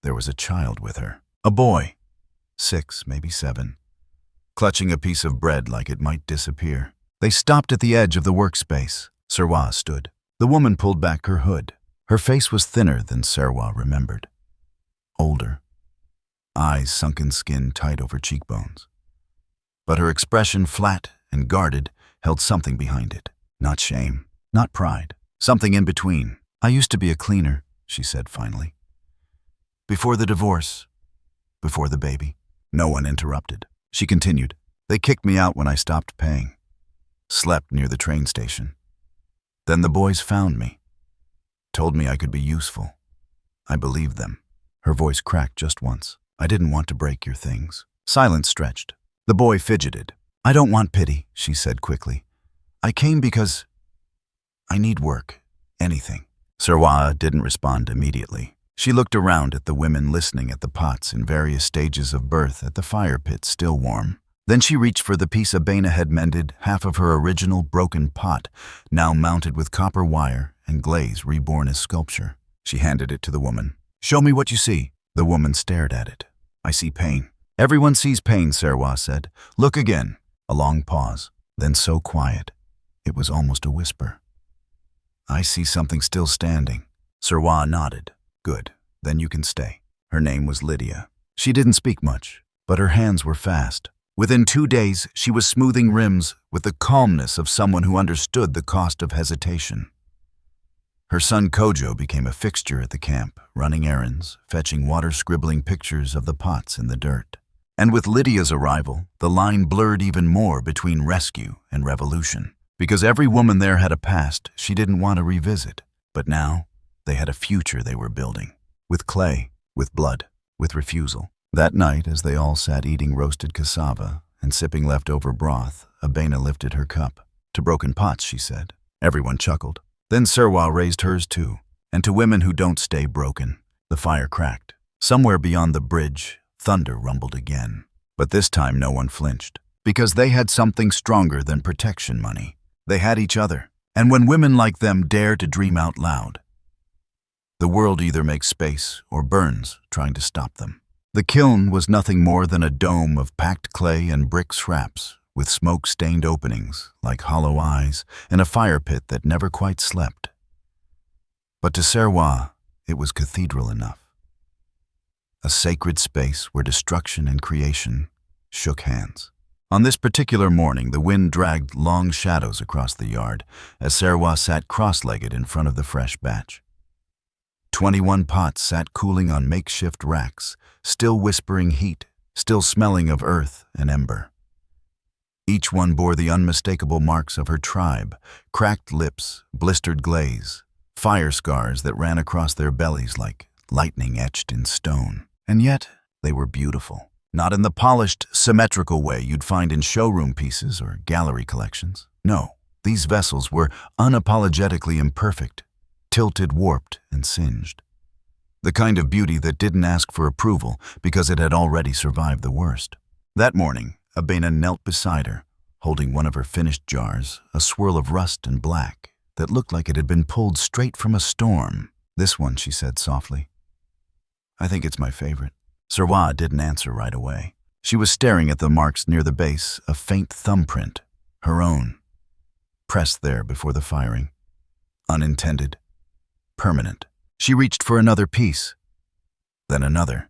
there was a child with her. A boy, 6, maybe 7, clutching a piece of bread like it might disappear. They stopped at the edge of the workspace. Serwaa stood. The woman pulled back her hood. Her face was thinner than Serwaa remembered. Older. Eyes sunken, skin tight over cheekbones. But her expression, flat and guarded, held something behind it. Not shame, not pride. Something in between. "I used to be a cleaner," she said finally. "Before the divorce. Before the baby." No one interrupted. She continued. "They kicked me out when I stopped paying. Slept near the train station. Then the boys found me. Told me I could be useful. I believed them." Her voice cracked just once. "I didn't want to break your things." Silence stretched. The boy fidgeted. "I don't want pity," she said quickly. "I came because I need work. Anything." Serwaa didn't respond immediately. She looked around at the women listening at the pots in various stages of birth, at the fire pit still warm. Then she reached for the piece Abena had mended, half of her original broken pot, now mounted with copper wire and glaze reborn as sculpture. She handed it to the woman. "Show me what you see." The woman stared at it. "I see pain." "Everyone sees pain," Serwaa said. "Look again." A long pause, then so quiet, it was almost a whisper. "I see something still standing." Serwaa nodded. "Good, then you can stay." Her name was Lydia. She didn't speak much, but her hands were fast. Within 2 days, she was smoothing rims with the calmness of someone who understood the cost of hesitation. Her son Kojo became a fixture at the camp, running errands, fetching water, scribbling pictures of the pots in the dirt. And with Lydia's arrival, the line blurred even more between rescue and revolution. Because every woman there had a past she didn't want to revisit. But now, they had a future they were building. With clay, with blood, with refusal. That night, as they all sat eating roasted cassava and sipping leftover broth, Abena lifted her cup. "To broken pots," she said. Everyone chuckled. Then Serwaa raised hers too. "And to women who don't stay broken." The fire cracked. Somewhere beyond the bridge, thunder rumbled again. But this time no one flinched. Because they had something stronger than protection money. They had each other. And when women like them dare to dream out loud, the world either makes space or burns trying to stop them. The kiln was nothing more than a dome of packed clay and brick scraps, with smoke-stained openings like hollow eyes and a fire pit that never quite slept. But to Serwaa, it was cathedral enough. A sacred space where destruction and creation shook hands. On this particular morning, the wind dragged long shadows across the yard as Serwaa sat cross-legged in front of the fresh batch. 21 pots sat cooling on makeshift racks, still whispering heat, still smelling of earth and ember. Each one bore the unmistakable marks of her tribe, cracked lips, blistered glaze, fire scars that ran across their bellies like lightning etched in stone. And yet, they were beautiful. Not in the polished, symmetrical way you'd find in showroom pieces or gallery collections. No, these vessels were unapologetically imperfect, tilted, warped, and singed. The kind of beauty that didn't ask for approval because it had already survived the worst. That morning, Abena knelt beside her, holding one of her finished jars, a swirl of rust and black that looked like it had been pulled straight from a storm. "This one," she said softly. "I think it's my favorite." Serwaa didn't answer right away. She was staring at the marks near the base, a faint thumbprint, her own, pressed there before the firing. Unintended. Permanent. She reached for another piece, then another.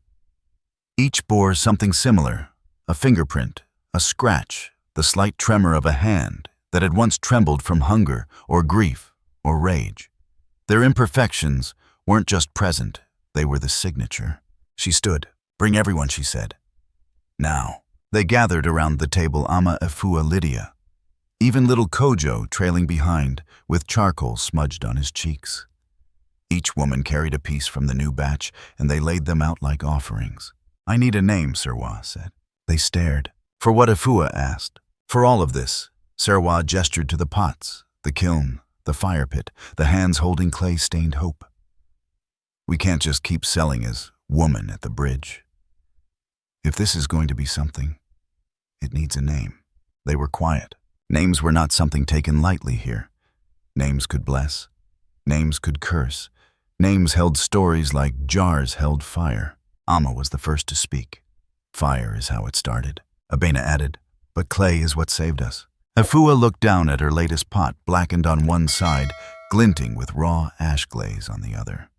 Each bore something similar, a fingerprint, a scratch, the slight tremor of a hand that had once trembled from hunger or grief or rage. Their imperfections weren't just present, they were the signature. She stood. "Bring everyone," she said. Now. They gathered around the table, Ama, Efua, Lydia. Even little Kojo trailing behind, with charcoal smudged on his cheeks. Each woman carried a piece from the new batch, and they laid them out like offerings. "I need a name," Serwaa said. They stared. "For what?" Efua asked. "For all of this." Serwaa gestured to the pots, the kiln, the fire pit, the hands holding clay-stained hope. "We can't just keep selling as woman at the bridge. If this is going to be something, it needs a name." They were quiet. Names were not something taken lightly here. Names could bless. Names could curse. Names held stories like jars held fire. Amma was the first to speak. Fire is how it started. Abena added, but clay is what saved us. Afua looked down at her latest pot, blackened on one side, glinting with raw ash glaze on the other.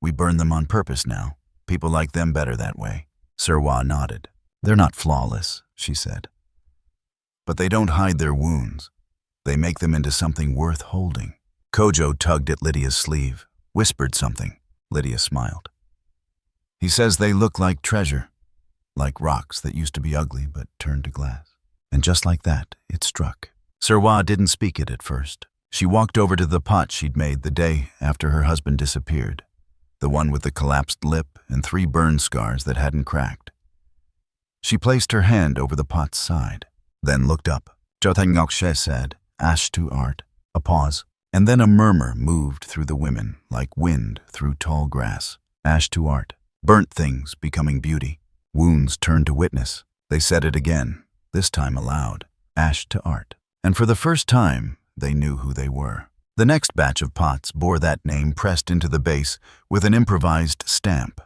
We burn them on purpose now. People like them better that way. Serwaa nodded. They're not flawless, she said. But they don't hide their wounds. They make them into something worth holding. Kojo tugged at Lydia's sleeve, whispered something. Lydia smiled. He says they look like treasure, like rocks that used to be ugly but turned to glass. And just like that, it struck. Serwaa didn't speak it at first. She walked over to the pot she'd made the day after her husband disappeared, the one with the collapsed lip and 3 burn scars that hadn't cracked. She placed her hand over the pot's side, then looked up. Jotangokshe said, "Ash to art." A pause, and then a murmur moved through the women like wind through tall grass. Ash to art. Burnt things becoming beauty. Wounds turned to witness. They said it again, this time aloud. Ash to art. And for the first time, they knew who they were. The next batch of pots bore that name pressed into the base with an improvised stamp.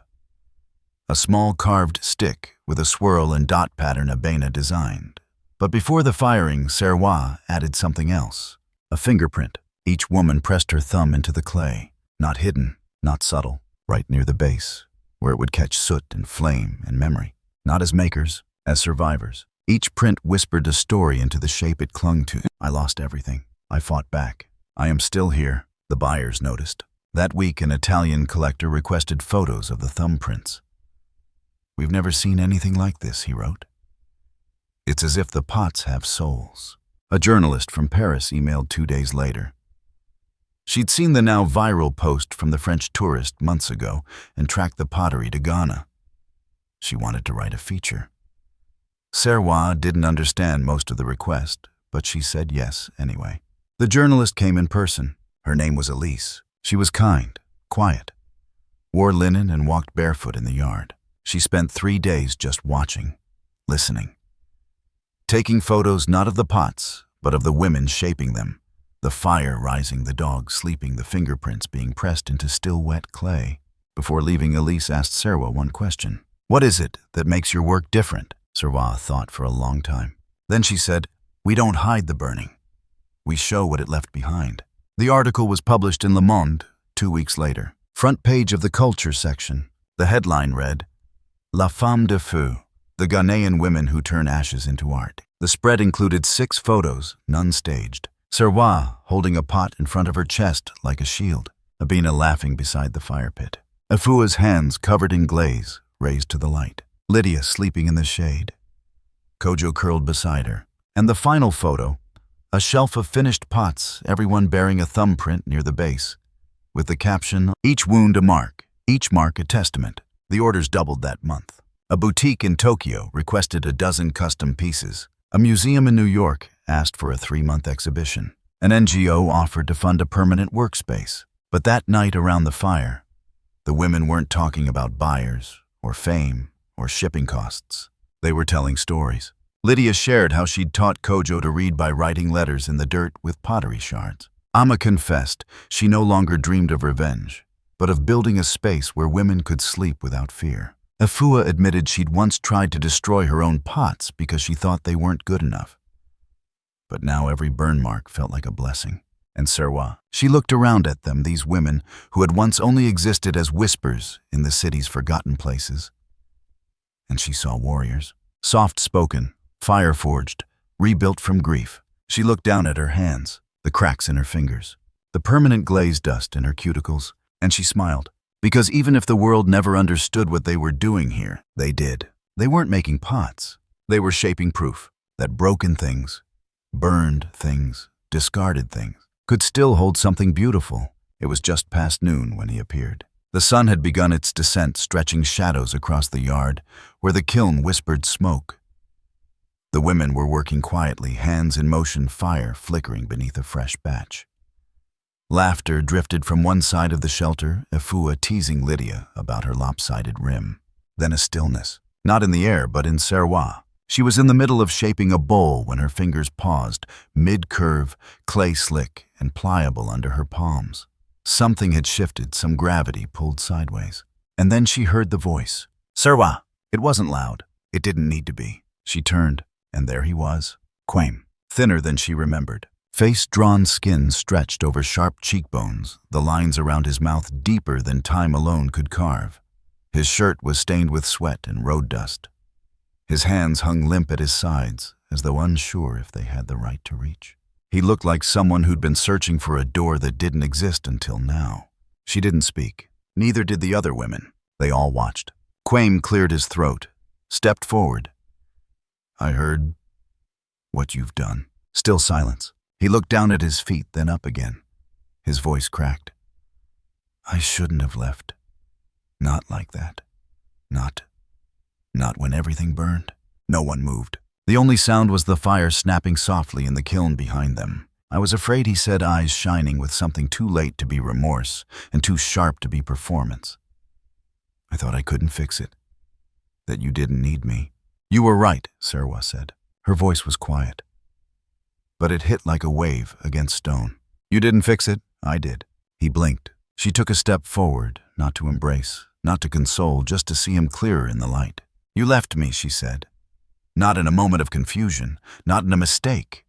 A small carved stick with a swirl and dot pattern Abena designed. But before the firing, Serwaa added something else. A fingerprint. Each woman pressed her thumb into the clay. Not hidden, not subtle, right near the base, where it would catch soot and flame and memory. Not as makers, as survivors. Each print whispered a story into the shape it clung to. I lost everything. I fought back. I am still here, the buyers noticed. That week, an Italian collector requested photos of the thumbprints. We've never seen anything like this, he wrote. It's as if the pots have souls. A journalist from Paris emailed 2 days later. She'd seen the now viral post from the French tourist months ago and tracked the pottery to Ghana. She wanted to write a feature. Serwaa didn't understand most of the request, but she said yes anyway. The journalist came in person. Her name was Elise. She was kind, quiet, wore linen and walked barefoot in the yard. She spent 3 days just watching, listening, taking photos not of the pots, but of the women shaping them, the fire rising, the dog sleeping, the fingerprints being pressed into still wet clay. Before leaving, Elise asked Serwaa one question. What is it that makes your work different? Serwaa thought for a long time. Then she said, we don't hide the burning. We show what it left behind. The article was published in Le Monde 2 weeks later. Front page of the culture section. The headline read, La Femme de Feu, the Ghanaian women who turn ashes into art. The spread included 6 photos, none staged. Serwaa holding a pot in front of her chest like a shield. Abena laughing beside the fire pit. Afua's hands covered in glaze, raised to the light. Lydia sleeping in the shade. Kojo curled beside her. And the final photo, a shelf of finished pots, everyone bearing a thumbprint near the base, with the caption, each wound a mark, each mark a testament. The orders doubled that month. A boutique in Tokyo requested a dozen custom pieces. A museum in New York asked for a 3-month exhibition. An NGO offered to fund a permanent workspace. But that night around the fire, the women weren't talking about buyers, or fame, or shipping costs. They were telling stories. Lydia shared how she'd taught Kojo to read by writing letters in the dirt with pottery shards. Amma confessed she no longer dreamed of revenge, but of building a space where women could sleep without fear. Afua admitted she'd once tried to destroy her own pots because she thought they weren't good enough. But now every burn mark felt like a blessing. And Serwaa, she looked around at them, these women who had once only existed as whispers in the city's forgotten places. And she saw warriors, soft-spoken, fire-forged, rebuilt from grief. She looked down at her hands, the cracks in her fingers, the permanent glaze dust in her cuticles, and she smiled. Because even if the world never understood what they were doing here, they did. They weren't making pots. They were shaping proof that broken things, burned things, discarded things, could still hold something beautiful. It was just past noon when he appeared. The sun had begun its descent, stretching shadows across the yard, where the kiln whispered smoke. The women were working quietly, hands in motion, fire flickering beneath a fresh batch. Laughter drifted from one side of the shelter, Afua teasing Lydia about her lopsided rim. Then a stillness, not in the air, but in Serwaa. She was in the middle of shaping a bowl when her fingers paused, mid-curve, clay slick, and pliable under her palms. Something had shifted, some gravity pulled sideways. And then she heard the voice. "Serwaa!" It wasn't loud. It didn't need to be. She turned, and there he was. Quaim, thinner than she remembered. Face-drawn skin stretched over sharp cheekbones, the lines around his mouth deeper than time alone could carve. His shirt was stained with sweat and road dust. His hands hung limp at his sides, as though unsure if they had the right to reach. He looked like someone who'd been searching for a door that didn't exist until now. She didn't speak. Neither did the other women. They all watched. Quaim cleared his throat, stepped forward. "I heard what you've done." Still silence. He looked down at his feet, then up again. His voice cracked. "I shouldn't have left. Not like that. Not when everything burned." No one moved. The only sound was the fire snapping softly in the kiln behind them. "I was afraid," he said, eyes shining with something too late to be remorse and too sharp to be performance. "I thought I couldn't fix it. That you didn't need me." "You were right," Serwaa said. Her voice was quiet, but it hit like a wave against stone. "You didn't fix it, I did." He blinked. She took a step forward, not to embrace, not to console, just to see him clearer in the light. "You left me," she said. "Not in a moment of confusion, not in a mistake.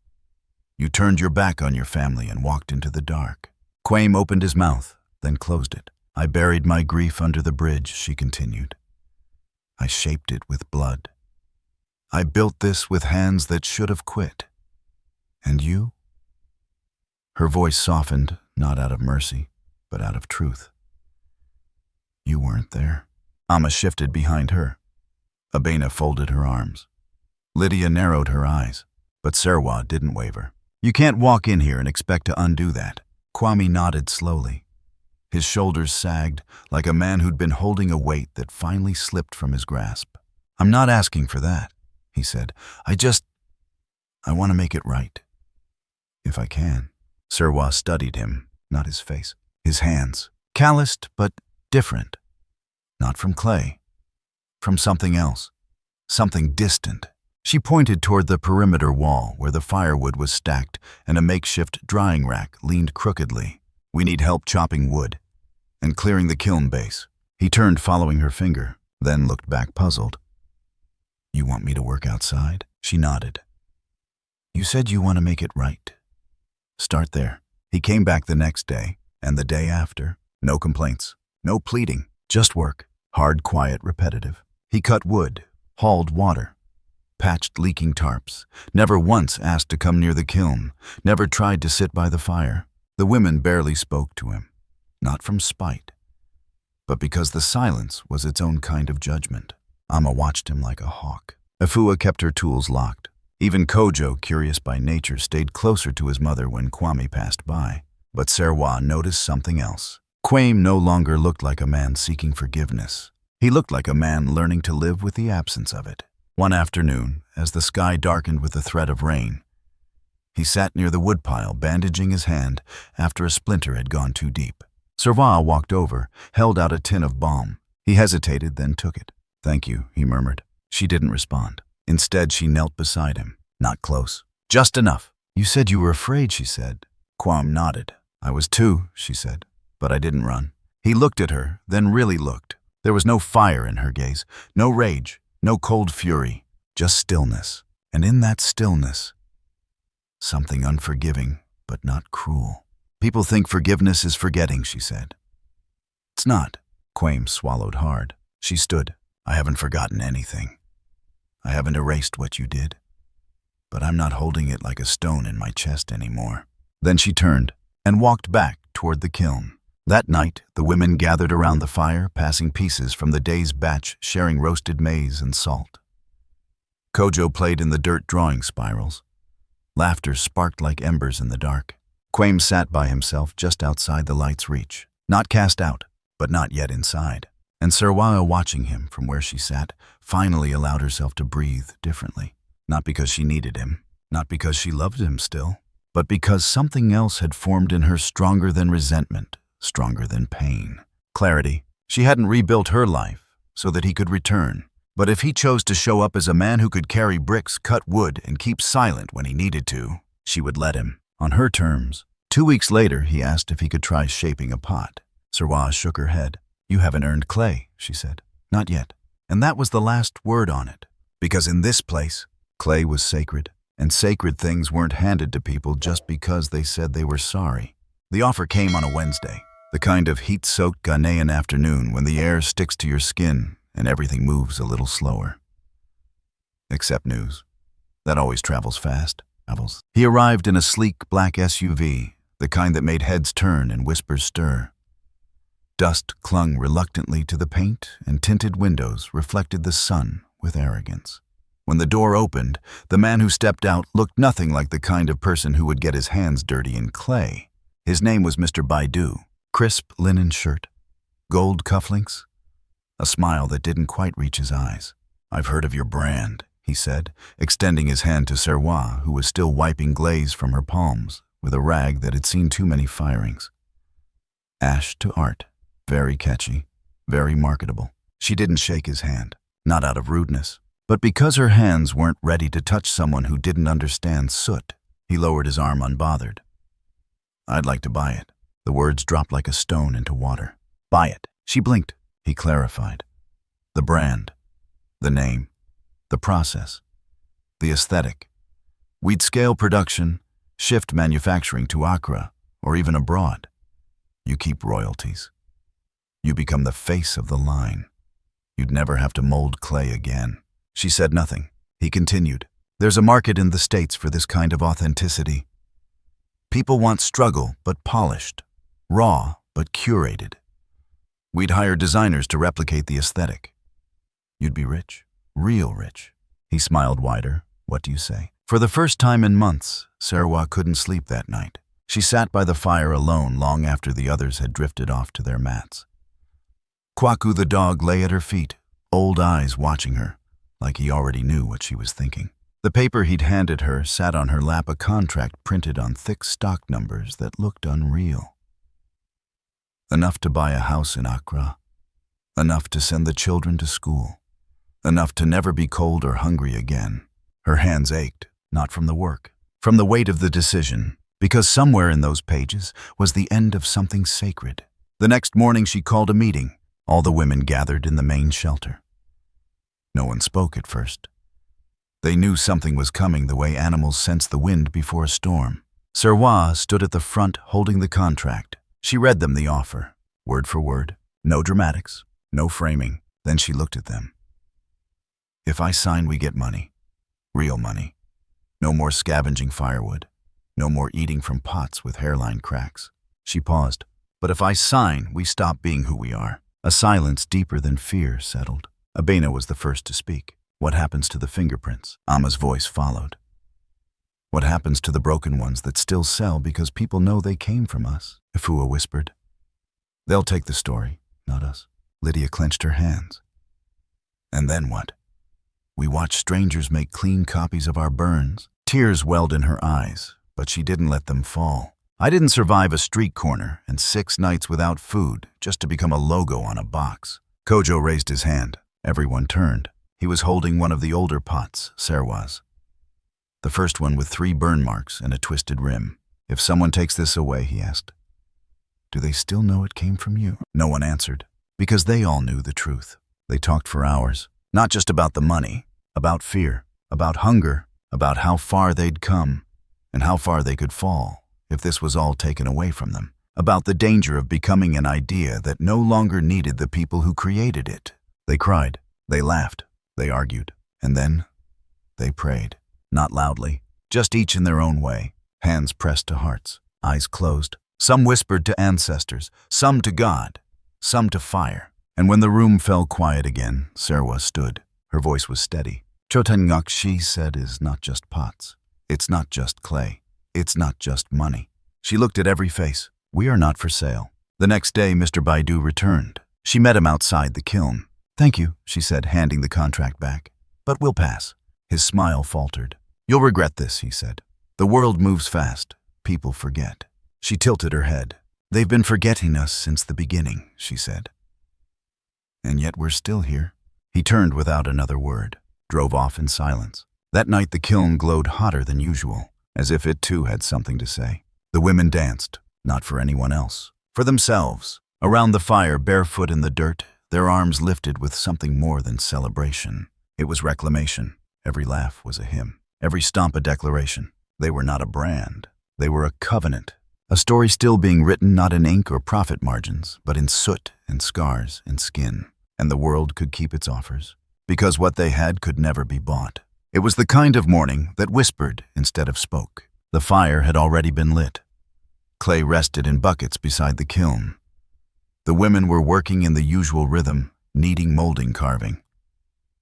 You turned your back on your family and walked into the dark." Quaim opened his mouth, then closed it. "I buried my grief under the bridge," she continued. "I shaped it with blood. I built this with hands that should have quit. And you?" Her voice softened, not out of mercy, but out of truth. "You weren't there." Amma shifted behind her. Abena folded her arms. Lydia narrowed her eyes, but Serwaa didn't waver. "You can't walk in here and expect to undo that." Kwame nodded slowly. His shoulders sagged like a man who'd been holding a weight that finally slipped from his grasp. "I'm not asking for that," he said. I want to make it right. If I can." Serwaa studied him, not his face. His hands, calloused but different. Not from clay. From something else. Something distant. She pointed toward the perimeter wall where the firewood was stacked and a makeshift drying rack leaned crookedly. "We need help chopping wood and clearing the kiln base." He turned, following her finger, then looked back puzzled. "You want me to work outside?" She nodded. "You said you want to make it right. Start there." He came back the next day, and the day after. No complaints, no pleading, just work. Hard, quiet, repetitive. He cut wood, hauled water, patched leaking tarps, never once asked to come near the kiln, never tried to sit by the fire. The women barely spoke to him, not from spite, but because the silence was its own kind of judgment. Amma watched him like a hawk. Afua kept her tools locked. Even Kojo, curious by nature, stayed closer to his mother when Kwame passed by. But Serwaa noticed something else. Quaim no longer looked like a man seeking forgiveness. He looked like a man learning to live with the absence of it. One afternoon, as the sky darkened with the threat of rain, he sat near the woodpile, bandaging his hand after a splinter had gone too deep. Serwaa walked over, held out a tin of balm. He hesitated, then took it. "Thank you," he murmured. She didn't respond. Instead, she knelt beside him. Not close. Just enough. "You said you were afraid," she said. Quam nodded. "I was too," she said, "but I didn't run." He looked at her, then really looked. There was no fire in her gaze, no rage, no cold fury, just stillness. And in that stillness, something unforgiving, but not cruel. "People think forgiveness is forgetting," she said. "It's not." Quaim swallowed hard. She stood. "I haven't forgotten anything. I haven't erased what you did. But I'm not holding it like a stone in my chest anymore." Then she turned and walked back toward the kiln. That night, the women gathered around the fire, passing pieces from the day's batch, sharing roasted maize and salt. Kojo played in the dirt drawing spirals. Laughter sparked like embers in the dark. Quaim sat by himself just outside the light's reach, not cast out, but not yet inside. And Serwaa, watching him from where she sat, finally allowed herself to breathe differently. Not because she needed him, not because she loved him still, but because something else had formed in her stronger than resentment, stronger than pain. Clarity. She hadn't rebuilt her life so that he could return. But if he chose to show up as a man who could carry bricks, cut wood, and keep silent when he needed to, she would let him, on her terms. 2 weeks later, he asked if he could try shaping a pot. Serwaa shook her head. "You haven't earned clay," she said. "Not yet." And that was the last word on it. Because in this place, clay was sacred, and sacred things weren't handed to people just because they said they were sorry. The offer came on a Wednesday, the kind of heat-soaked Ghanaian afternoon when the air sticks to your skin and everything moves a little slower. Except news. That always travels fast. He arrived in a sleek black SUV, the kind that made heads turn and whispers stir. Dust clung reluctantly to the paint, and tinted windows reflected the sun with arrogance. When the door opened, the man who stepped out looked nothing like the kind of person who would get his hands dirty in clay. His name was Mr. Baidu. Crisp linen shirt, gold cufflinks, a smile that didn't quite reach his eyes. "I've heard of your brand," he said, extending his hand to Serwaa, who was still wiping glaze from her palms with a rag that had seen too many firings. Ash to art. Very catchy, very marketable. She didn't shake his hand, not out of rudeness, but because her hands weren't ready to touch someone who didn't understand soot. He lowered his arm unbothered. "I'd like to buy it." The words dropped like a stone into water. "Buy it." She blinked. He clarified. "The brand, the name, the process, the aesthetic. We'd scale production, shift manufacturing to Accra, or even abroad. You keep royalties. You become the face of the line. You'd never have to mold clay again." She said nothing. He continued. "There's a market in the States for this kind of authenticity. People want struggle, but polished. Raw, but curated. We'd hire designers to replicate the aesthetic. You'd be rich. Real rich." He smiled wider. "What do you say?" For the first time in months, Serwaa couldn't sleep that night. She sat by the fire alone long after the others had drifted off to their mats. Kwaku the dog lay at her feet, old eyes watching her, like he already knew what she was thinking. The paper he'd handed her sat on her lap, a contract printed on thick stock numbers that looked unreal. Enough to buy a house in Accra. Enough to send the children to school. Enough to never be cold or hungry again. Her hands ached, not from the work, from the weight of the decision, because somewhere in those pages was the end of something sacred. The next morning she called a meeting. All the women gathered in the main shelter. No one spoke at first. They knew something was coming the way animals sense the wind before a storm. Serwaa stood at the front holding the contract. She read them the offer, word for word. No dramatics, no framing. Then she looked at them. "If I sign, we get money. Real money. No more scavenging firewood. No more eating from pots with hairline cracks." She paused. "But if I sign, we stop being who we are." A silence deeper than fear settled. Abena was the first to speak. "What happens to the fingerprints?" Ama's voice followed. "What happens to the broken ones that still sell because people know they came from us?" Ifua whispered. "They'll take the story, not us." Lydia clenched her hands. "And then what? We watch strangers make clean copies of our burns." Tears welled in her eyes, but she didn't let them fall. "I didn't survive a street corner and 6 nights without food just to become a logo on a box." Kojo raised his hand. Everyone turned. He was holding one of the older pots, Serwaa's. The first one with 3 burn marks and a twisted rim. "If someone takes this away," he asked, "do they still know it came from you?" No one answered, because they all knew the truth. They talked for hours, not just about the money, about fear, about hunger, about how far they'd come and how far they could fall if this was all taken away from them, about the danger of becoming an idea that no longer needed the people who created it. They cried, they laughed, they argued, and then they prayed. Not loudly, just each in their own way, hands pressed to hearts, eyes closed. Some whispered to ancestors, some to God, some to fire. And when the room fell quiet again, Serwaa stood. Her voice was steady. "Chotanyok," she said, "is not just pots. It's not just clay. It's not just money." She looked at every face. "We are not for sale." The next day, Mr. Baidu returned. She met him outside the kiln. "Thank you," she said, handing the contract back. "But we'll pass." His smile faltered. "You'll regret this," he said. "The world moves fast. People forget." She tilted her head. "They've been forgetting us since the beginning," she said. "And yet we're still here." He turned without another word, drove off in silence. That night the kiln glowed hotter than usual, as if it too had something to say. The women danced, not for anyone else, for themselves. Around the fire, barefoot in the dirt, their arms lifted with something more than celebration. It was reclamation. Every laugh was a hymn. Every stomp a declaration. They were not a brand. They were a covenant. A story still being written not in ink or profit margins, but in soot and scars and skin. And the world could keep its offers, because what they had could never be bought. It was the kind of morning that whispered instead of spoke. The fire had already been lit. Clay rested in buckets beside the kiln. The women were working in the usual rhythm, kneading molding carving.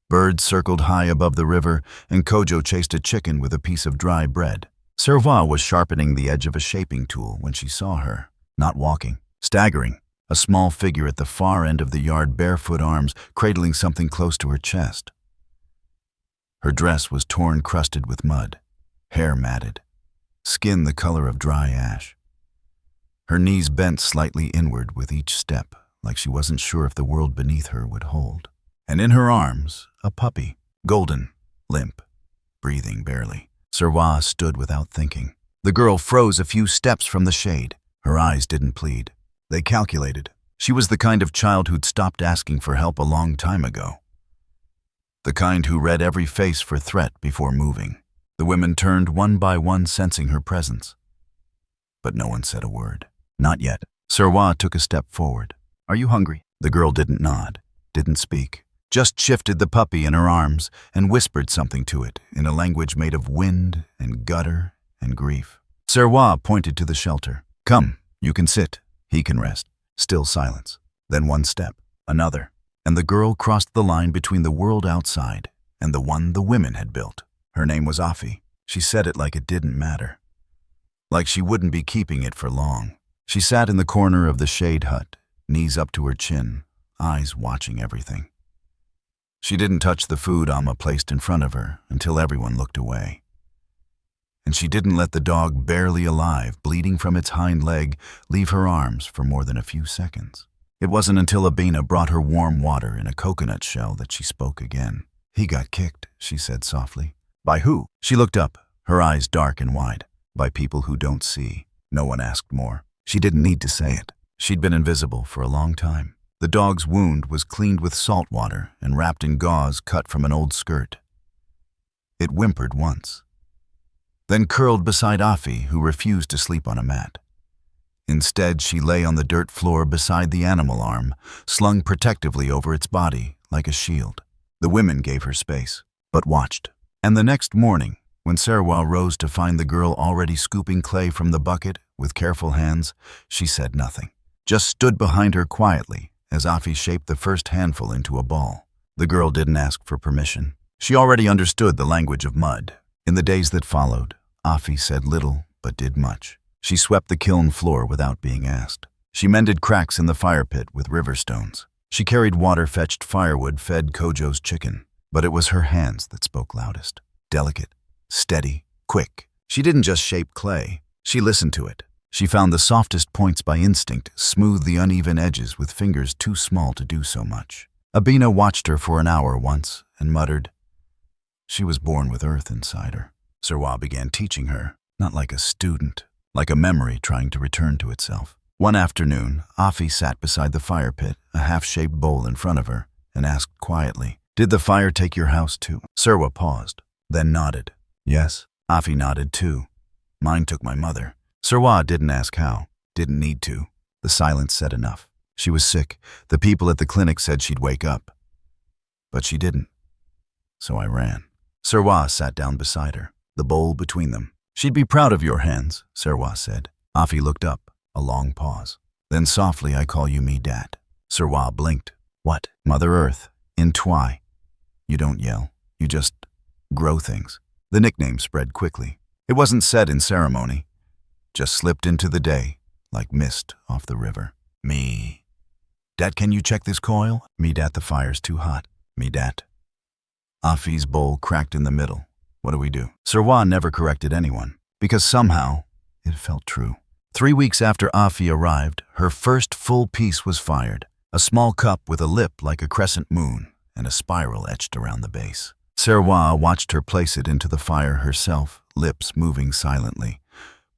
Birds circled high above the river, and Kojo chased a chicken with a piece of dry bread. Serwaa was sharpening the edge of a shaping tool when she saw her, not walking, staggering, a small figure at the far end of the yard, barefoot arms cradling something close to her chest. Her dress was torn, crusted with mud, hair matted, skin the color of dry ash. Her knees bent slightly inward with each step, like she wasn't sure if the world beneath her would hold. And in her arms, a puppy, golden, limp, breathing barely. Serwaa stood without thinking. The girl froze a few steps from the shade. Her eyes didn't plead. They calculated. She was the kind of child who'd stopped asking for help a long time ago. The kind who read every face for threat before moving. The women turned one by one, sensing her presence. But no one said a word. Not yet. Serwaa took a step forward. "Are you hungry?" The girl didn't nod, didn't speak, just shifted the puppy in her arms and whispered something to it in a language made of wind and gutter and grief. Serwaa pointed to the shelter. "Come, you can sit. He can rest." Still silence. Then one step, another, and the girl crossed the line between the world outside and the one the women had built. Her name was Afi. She said it like it didn't matter, like she wouldn't be keeping it for long. She sat in the corner of the shade hut, knees up to her chin, eyes watching everything. She didn't touch the food Amma placed in front of her until everyone looked away. And she didn't let the dog, barely alive, bleeding from its hind leg, leave her arms for more than a few seconds. It wasn't until Abina brought her warm water in a coconut shell that she spoke again. "He got kicked," she said softly. "By who?" She looked up, her eyes dark and wide. "By people who don't see." No one asked more. She didn't need to say it. She'd been invisible for a long time. The dog's wound was cleaned with salt water and wrapped in gauze cut from an old skirt. It whimpered once, then curled beside Afi, who refused to sleep on a mat. Instead, she lay on the dirt floor beside the animal arm, slung protectively over its body like a shield. The women gave her space, but watched. And the next morning, when Serwaa rose to find the girl already scooping clay from the bucket with careful hands, she said nothing, just stood behind her quietly as Afi shaped the first handful into a ball. The girl didn't ask for permission. She already understood the language of mud. In the days that followed, Afi said little but did much. She swept the kiln floor without being asked. She mended cracks in the fire pit with river stones. She carried water, fetched firewood, fed Kojo's chicken. But it was her hands that spoke loudest. Delicate, steady, quick. She didn't just shape clay. She listened to it. She found the softest points by instinct, smoothed the uneven edges with fingers too small to do so much. Abina watched her for an hour once and muttered. She was born with earth inside her. Serwaa began teaching her, not like a student, like a memory trying to return to itself. One afternoon, Afi sat beside the fire pit, a half-shaped bowl in front of her, and asked quietly, "Did the fire take your house too?" Serwaa paused, then nodded. "Yes." Afi nodded too. "Mine took my mother." Serwaa didn't ask how, didn't need to. The silence said enough. She was sick. The people at the clinic said she'd wake up. But she didn't. So I ran. Serwaa sat down beside her, the bowl between them. "She'd be proud of your hands," Serwaa said. Afi looked up, a long pause. "Then softly I call you me dat." Serwaa blinked. "What?" "Mother Earth, in Twi. You don't yell, you just grow things." The nickname spread quickly. It wasn't said in ceremony, just slipped into the day, like mist off the river. "Me. Dat, can you check this coil?" "Me dat, the fire's too hot." "Me dat." Afi's bowl cracked in the middle. "What do we do?" Serwaa never corrected anyone, because somehow it felt true. 3 weeks after Afi arrived, her first full piece was fired. A small cup with a lip like a crescent moon and a spiral etched around the base. Serwaa watched her place it into the fire herself, lips moving silently.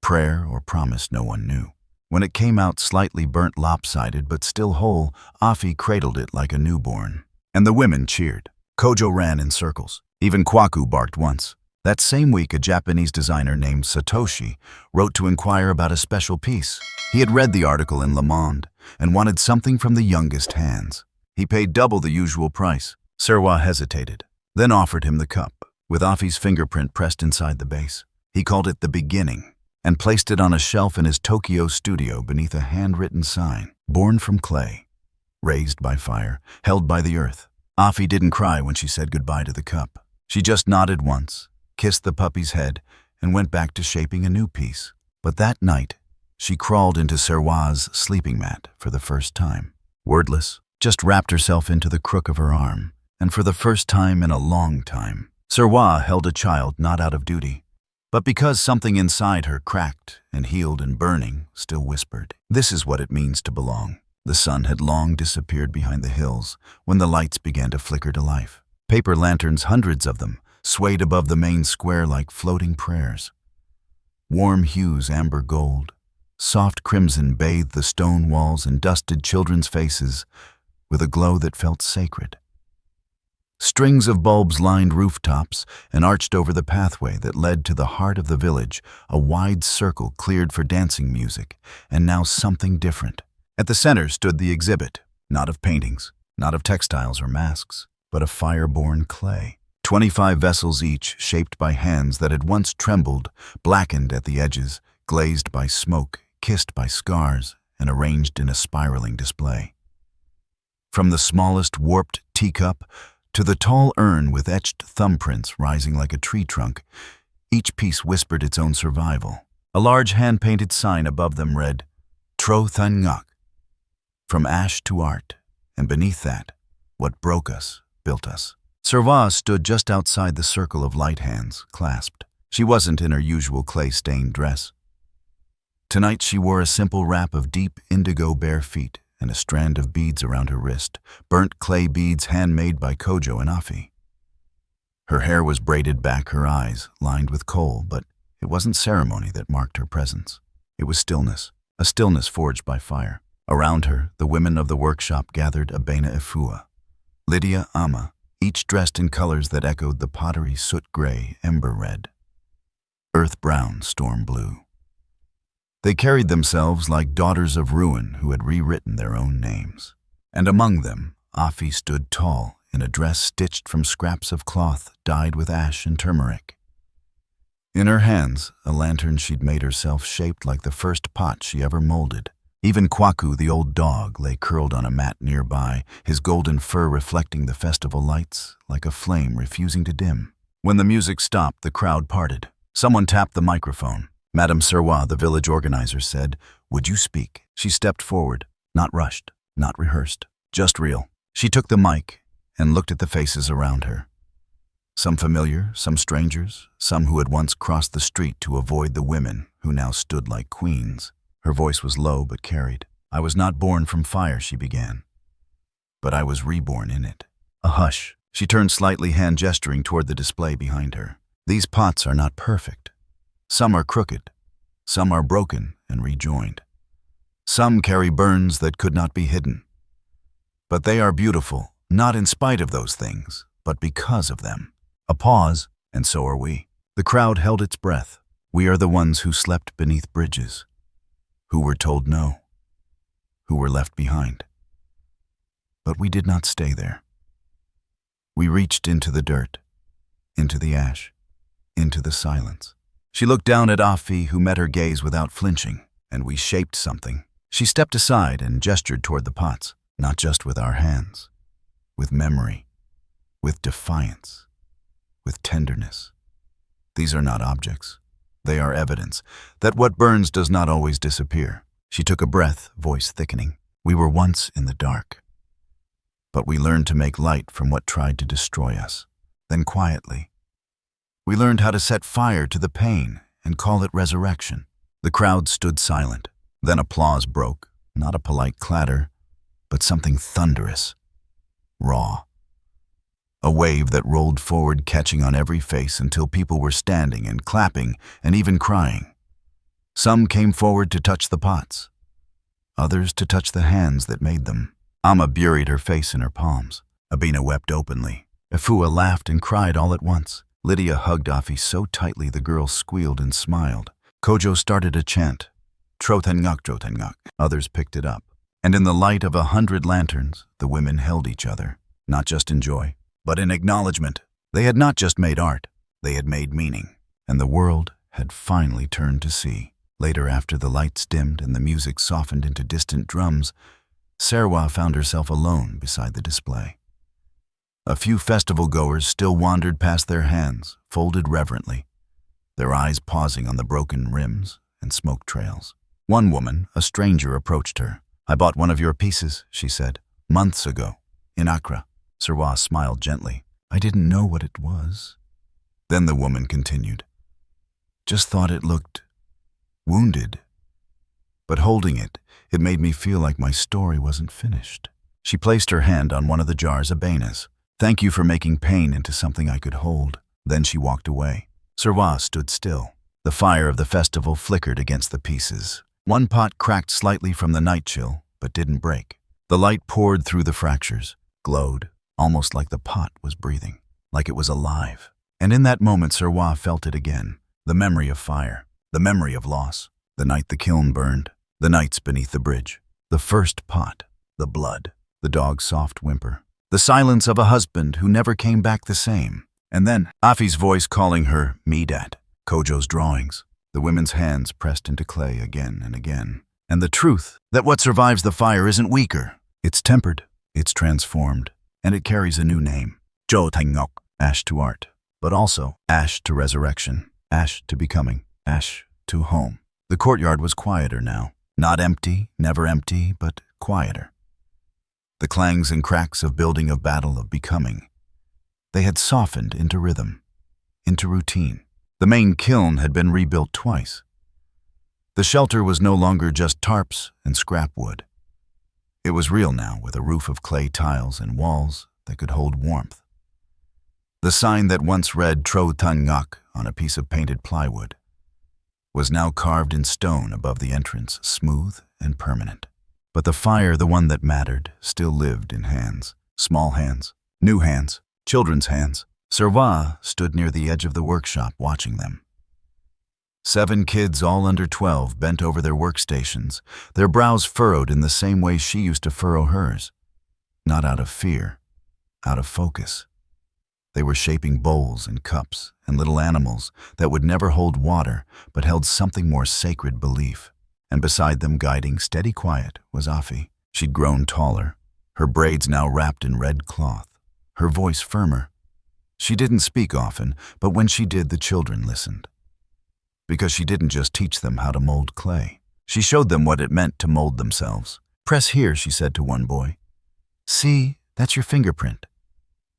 prayer or promise no one knew. When it came out slightly burnt lopsided but still whole, Afi cradled it like a newborn. And the women cheered. Kojo ran in circles. Even Kwaku barked once. That same week, a Japanese designer named Satoshi wrote to inquire about a special piece. He had read the article in Le Monde and wanted something from the youngest hands. He paid double the usual price. Serwaa hesitated, then offered him the cup, with Afi's fingerprint pressed inside the base. He called it the beginning and placed it on a shelf in his Tokyo studio beneath a handwritten sign, born from clay, raised by fire, held by the earth. Afi didn't cry when she said goodbye to the cup. She just nodded once, kissed the puppy's head, and went back to shaping a new piece. But that night, she crawled into Serwaa's sleeping mat for the first time. Wordless, just wrapped herself into the crook of her arm, and for the first time in a long time, Serwaa held a child not out of duty, but because something inside her, cracked and healed and burning, still whispered, "This is what it means to belong." The sun had long disappeared behind the hills when the lights began to flicker to life. Paper lanterns, hundreds of them, swayed above the main square like floating prayers. Warm hues, amber gold, soft crimson bathed the stone walls and dusted children's faces with a glow that felt sacred. Strings of bulbs lined rooftops and arched over the pathway that led to the heart of the village, a wide circle cleared for dancing music, and now something different. At the center stood the exhibit, not of paintings, not of textiles or masks, but of fire-born clay. 25 vessels each, shaped by hands that had once trembled, blackened at the edges, glazed by smoke, kissed by scars, and arranged in a spiraling display. From the smallest warped teacup to the tall urn with etched thumbprints rising like a tree trunk, each piece whispered its own survival. A large hand-painted sign above them read, "Tro Than Ngak," from ash to art, and beneath that, "What broke us, built us." Serwaa stood just outside the circle of light hands, clasped. She wasn't in her usual clay-stained dress. Tonight she wore a simple wrap of deep indigo bare feet and a strand of beads around her wrist, burnt clay beads handmade by Kojo and Afi. Her hair was braided back, her eyes lined with kohl, but it wasn't ceremony that marked her presence. It was stillness, a stillness forged by fire. Around her, the women of the workshop gathered Abena Ifua, Lydia Ama, each dressed in colors that echoed the pottery soot gray, ember red, earth brown, storm blue. They carried themselves like daughters of ruin who had rewritten their own names. And among them, Afi stood tall in a dress stitched from scraps of cloth dyed with ash and turmeric. In her hands, a lantern she'd made herself shaped like the first pot she ever molded. Even Kwaku, the old dog, lay curled on a mat nearby, his golden fur reflecting the festival lights like a flame refusing to dim. When the music stopped, the crowd parted. Someone tapped the microphone. Madame Serwaa, the village organizer, said, "Would you speak?" She stepped forward, not rushed, not rehearsed, just real. She took the mic and looked at the faces around her. Some familiar, some strangers, some who had once crossed the street to avoid the women who now stood like queens. Her voice was low but carried. "I was not born from fire," she began, "but I was reborn in it." A hush. She turned slightly, hand gesturing toward the display behind her. "These pots are not perfect. Some are crooked. Some are broken and rejoined. Some carry burns that could not be hidden. But they are beautiful, not in spite of those things, but because of them." A pause, and so are we. The crowd held its breath. We are the ones who slept beneath bridges, who were told no, who were left behind. But we did not stay there. We reached into the dirt, into the ash, into the silence. She looked down at Afi, who met her gaze without flinching, and we shaped something. She stepped aside and gestured toward the pots, not just with our hands, with memory, with defiance, with tenderness. These are not objects. They are evidence that what burns does not always disappear. She took a breath, voice thickening. We were once in the dark, but we learned to make light from what tried to destroy us. Then quietly, we learned how to set fire to the pain and call it resurrection. The crowd stood silent. Then applause broke, not a polite clatter, but something thunderous, raw. A wave that rolled forward, catching on every face until people were standing and clapping and even crying. Some came forward to touch the pots, others to touch the hands that made them. Amma buried her face in her palms. Abina wept openly. Efua laughed and cried all at once. Lydia hugged Afi so tightly the girl squealed and smiled. Kojo started a chant, Trotengak, Trotengak. Others picked it up. And in the light of 100 lanterns, the women held each other, not just in joy, but in acknowledgement. They had not just made art, they had made meaning, and the world had finally turned to see. Later, after the lights dimmed and the music softened into distant drums, Serwaa found herself alone beside the display. A few festival-goers still wandered past their hands, folded reverently, their eyes pausing on the broken rims and smoke trails. One woman, a stranger, approached her. "I bought one of your pieces," she said, "months ago, in Accra." Serwaa smiled gently. "I didn't know what it was." Then the woman continued, "Just thought it looked wounded. But holding it, it made me feel like my story wasn't finished." She placed her hand on one of the jars of Baina's. "Thank you for making pain into something I could hold." Then she walked away. Serwaa stood still. The fire of the festival flickered against the pieces. One pot cracked slightly from the night chill, but didn't break. The light poured through the fractures, glowed, almost like the pot was breathing, like it was alive. And in that moment, Serwaa felt it again. The memory of fire, the memory of loss, the night the kiln burned, the nights beneath the bridge, the first pot, the blood, the dog's soft whimper, the silence of a husband who never came back the same. And then Afi's voice calling her Midat, Kojo's drawings, the women's hands pressed into clay again and again. And the truth that what survives the fire isn't weaker. It's tempered, it's transformed, and it carries a new name. Jo Tengok, ash to art, but also ash to resurrection, ash to becoming, ash to home. The courtyard was quieter now. Not empty, never empty, but quieter. The clangs and cracks of building, of battle, of becoming. They had softened into rhythm, into routine. The main kiln had been rebuilt twice. The shelter was no longer just tarps and scrap wood. It was real now, with a roof of clay tiles and walls that could hold warmth. The sign that once read Tro Tan Ngak on a piece of painted plywood was now carved in stone above the entrance, smooth and permanent. But the fire, the one that mattered, still lived in hands. Small hands, new hands, children's hands. Serwaa stood near the edge of the workshop watching them. 7 kids, all under 12, bent over their workstations, their brows furrowed in the same way she used to furrow hers. Not out of fear, out of focus. They were shaping bowls and cups and little animals that would never hold water but held something more sacred, belief. And beside them, guiding steady quiet, was Afi. She'd grown taller, her braids now wrapped in red cloth, her voice firmer. She didn't speak often, but when she did, the children listened. Because she didn't just teach them how to mold clay. She showed them what it meant to mold themselves. "Press here," she said to one boy. "See, that's your fingerprint.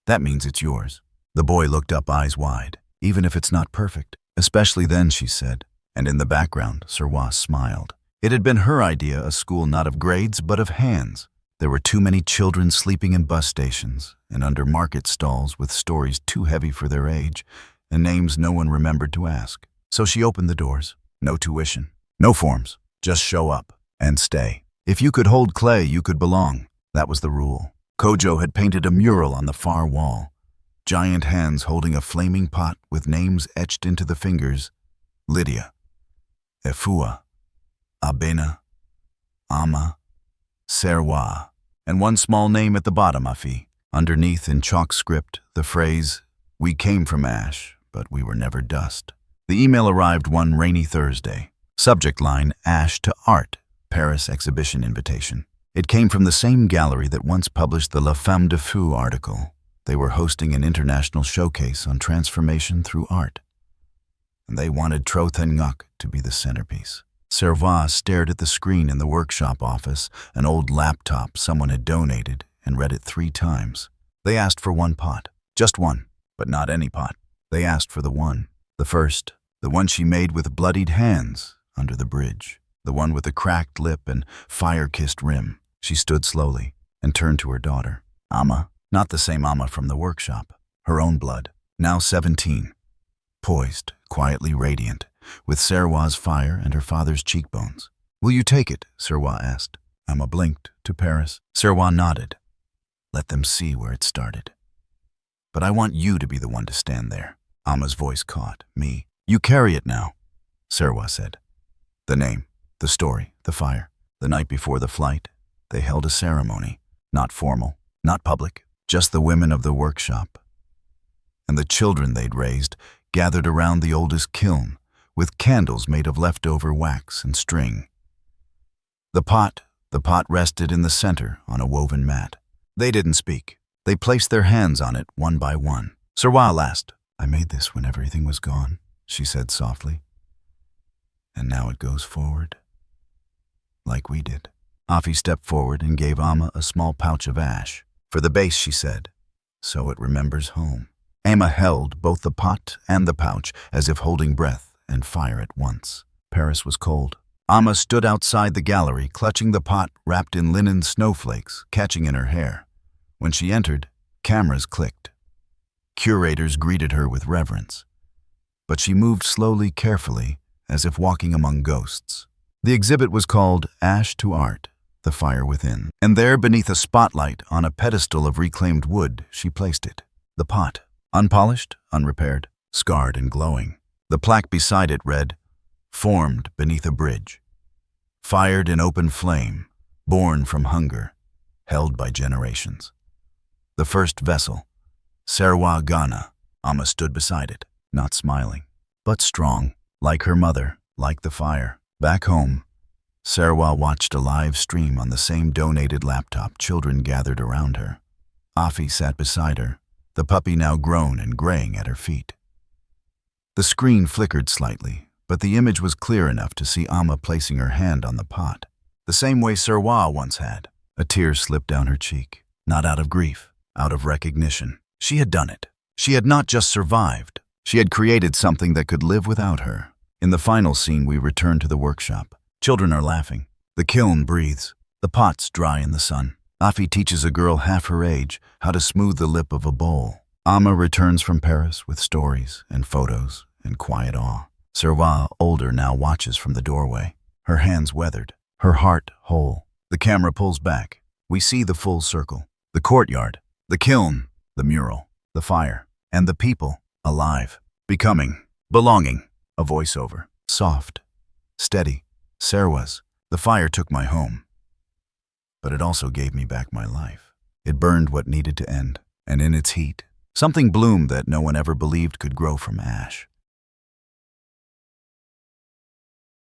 That means it's yours." The boy looked up, eyes wide. "Even if it's not perfect." "Especially then," she said. And in the background, Serwaa smiled. It had been her idea, a school not of grades, but of hands. There were too many children sleeping in bus stations and under market stalls with stories too heavy for their age and names no one remembered to ask. So she opened the doors. No tuition, no forms, just show up and stay. If you could hold clay, you could belong. That was the rule. Kojo had painted a mural on the far wall. Giant hands holding a flaming pot with names etched into the fingers. Lydia, Efua, Abena, Amma, Serwaa, and one small name at the bottom, Afi. Underneath, in chalk script, the phrase, "We came from ash, but we were never dust." The email arrived one rainy Thursday. Subject line, "Ash to Art, Paris Exhibition Invitation." It came from the same gallery that once published the La Femme de Feu article. They were hosting an international showcase on transformation through art. And they wanted Tro Tan Ngak to be the centerpiece. Serwaa stared at the screen in the workshop office, an old laptop someone had donated, and read it 3 times. They asked for one pot. Just one, but not any pot. They asked for the one. The first, the one she made with bloodied hands under the bridge. The one with the cracked lip and fire-kissed rim. She stood slowly and turned to her daughter. Amma, not the same Amma from the workshop. Her own blood, now 17. Poised, quietly radiant, with Serwaa's fire and her father's cheekbones. "Will you take it?" Serwaa asked. Amma blinked to Paris. Serwaa nodded. "Let them see where it started. But I want you to be the one to stand there." Amma's voice caught. "Me." "You carry it now," Serwaa said. The name, the story, the fire. The night before the flight, they held a ceremony. Not formal, not public, just the women of the workshop. And the children they'd raised gathered around the oldest kiln, with candles made of leftover wax and string. The pot rested in the center on a woven mat. They didn't speak. They placed their hands on it one by one. Serwaa last. "I made this when everything was gone," she said softly. "And now it goes forward. Like we did." Afi stepped forward and gave Amma a small pouch of ash. "For the base," she said, "so it remembers home." Amma held both the pot and the pouch as if holding breath and fire at once. Paris was cold. Amma stood outside the gallery, clutching the pot wrapped in linen snowflakes, catching in her hair. When she entered, cameras clicked. Curators greeted her with reverence. But she moved slowly, carefully, as if walking among ghosts. The exhibit was called Ash to Art, the Fire Within. And there, beneath a spotlight on a pedestal of reclaimed wood, she placed it. The pot, unpolished, unrepaired, scarred and glowing. The plaque beside it read, "Formed beneath a bridge. Fired in open flame, born from hunger, held by generations." The first vessel, Serwaa Ghana. Amma stood beside it, not smiling, but strong, like her mother, like the fire. Back home, Serwaa watched a live stream on the same donated laptop. Children gathered around her. Afi sat beside her, the puppy now grown and graying at her feet. The screen flickered slightly, but the image was clear enough to see Amma placing her hand on the pot, the same way Serwaa once had. A tear slipped down her cheek, not out of grief, out of recognition. She had done it. She had not just survived. She had created something that could live without her. In the final scene, we return to the workshop. Children are laughing. The kiln breathes. The pots dry in the sun. Afi teaches a girl half her age how to smooth the lip of a bowl. Amma returns from Paris with stories and photos and quiet awe. Serwaa, older, now watches from the doorway, her hands weathered, her heart whole. The camera pulls back. We see the full circle. The courtyard, the kiln, the mural, the fire, and the people, alive, becoming, belonging. A voiceover, soft, steady. Serwaa's. "The fire took my home, but it also gave me back my life. It burned what needed to end, and in its heat, something bloomed that no one ever believed could grow from ash.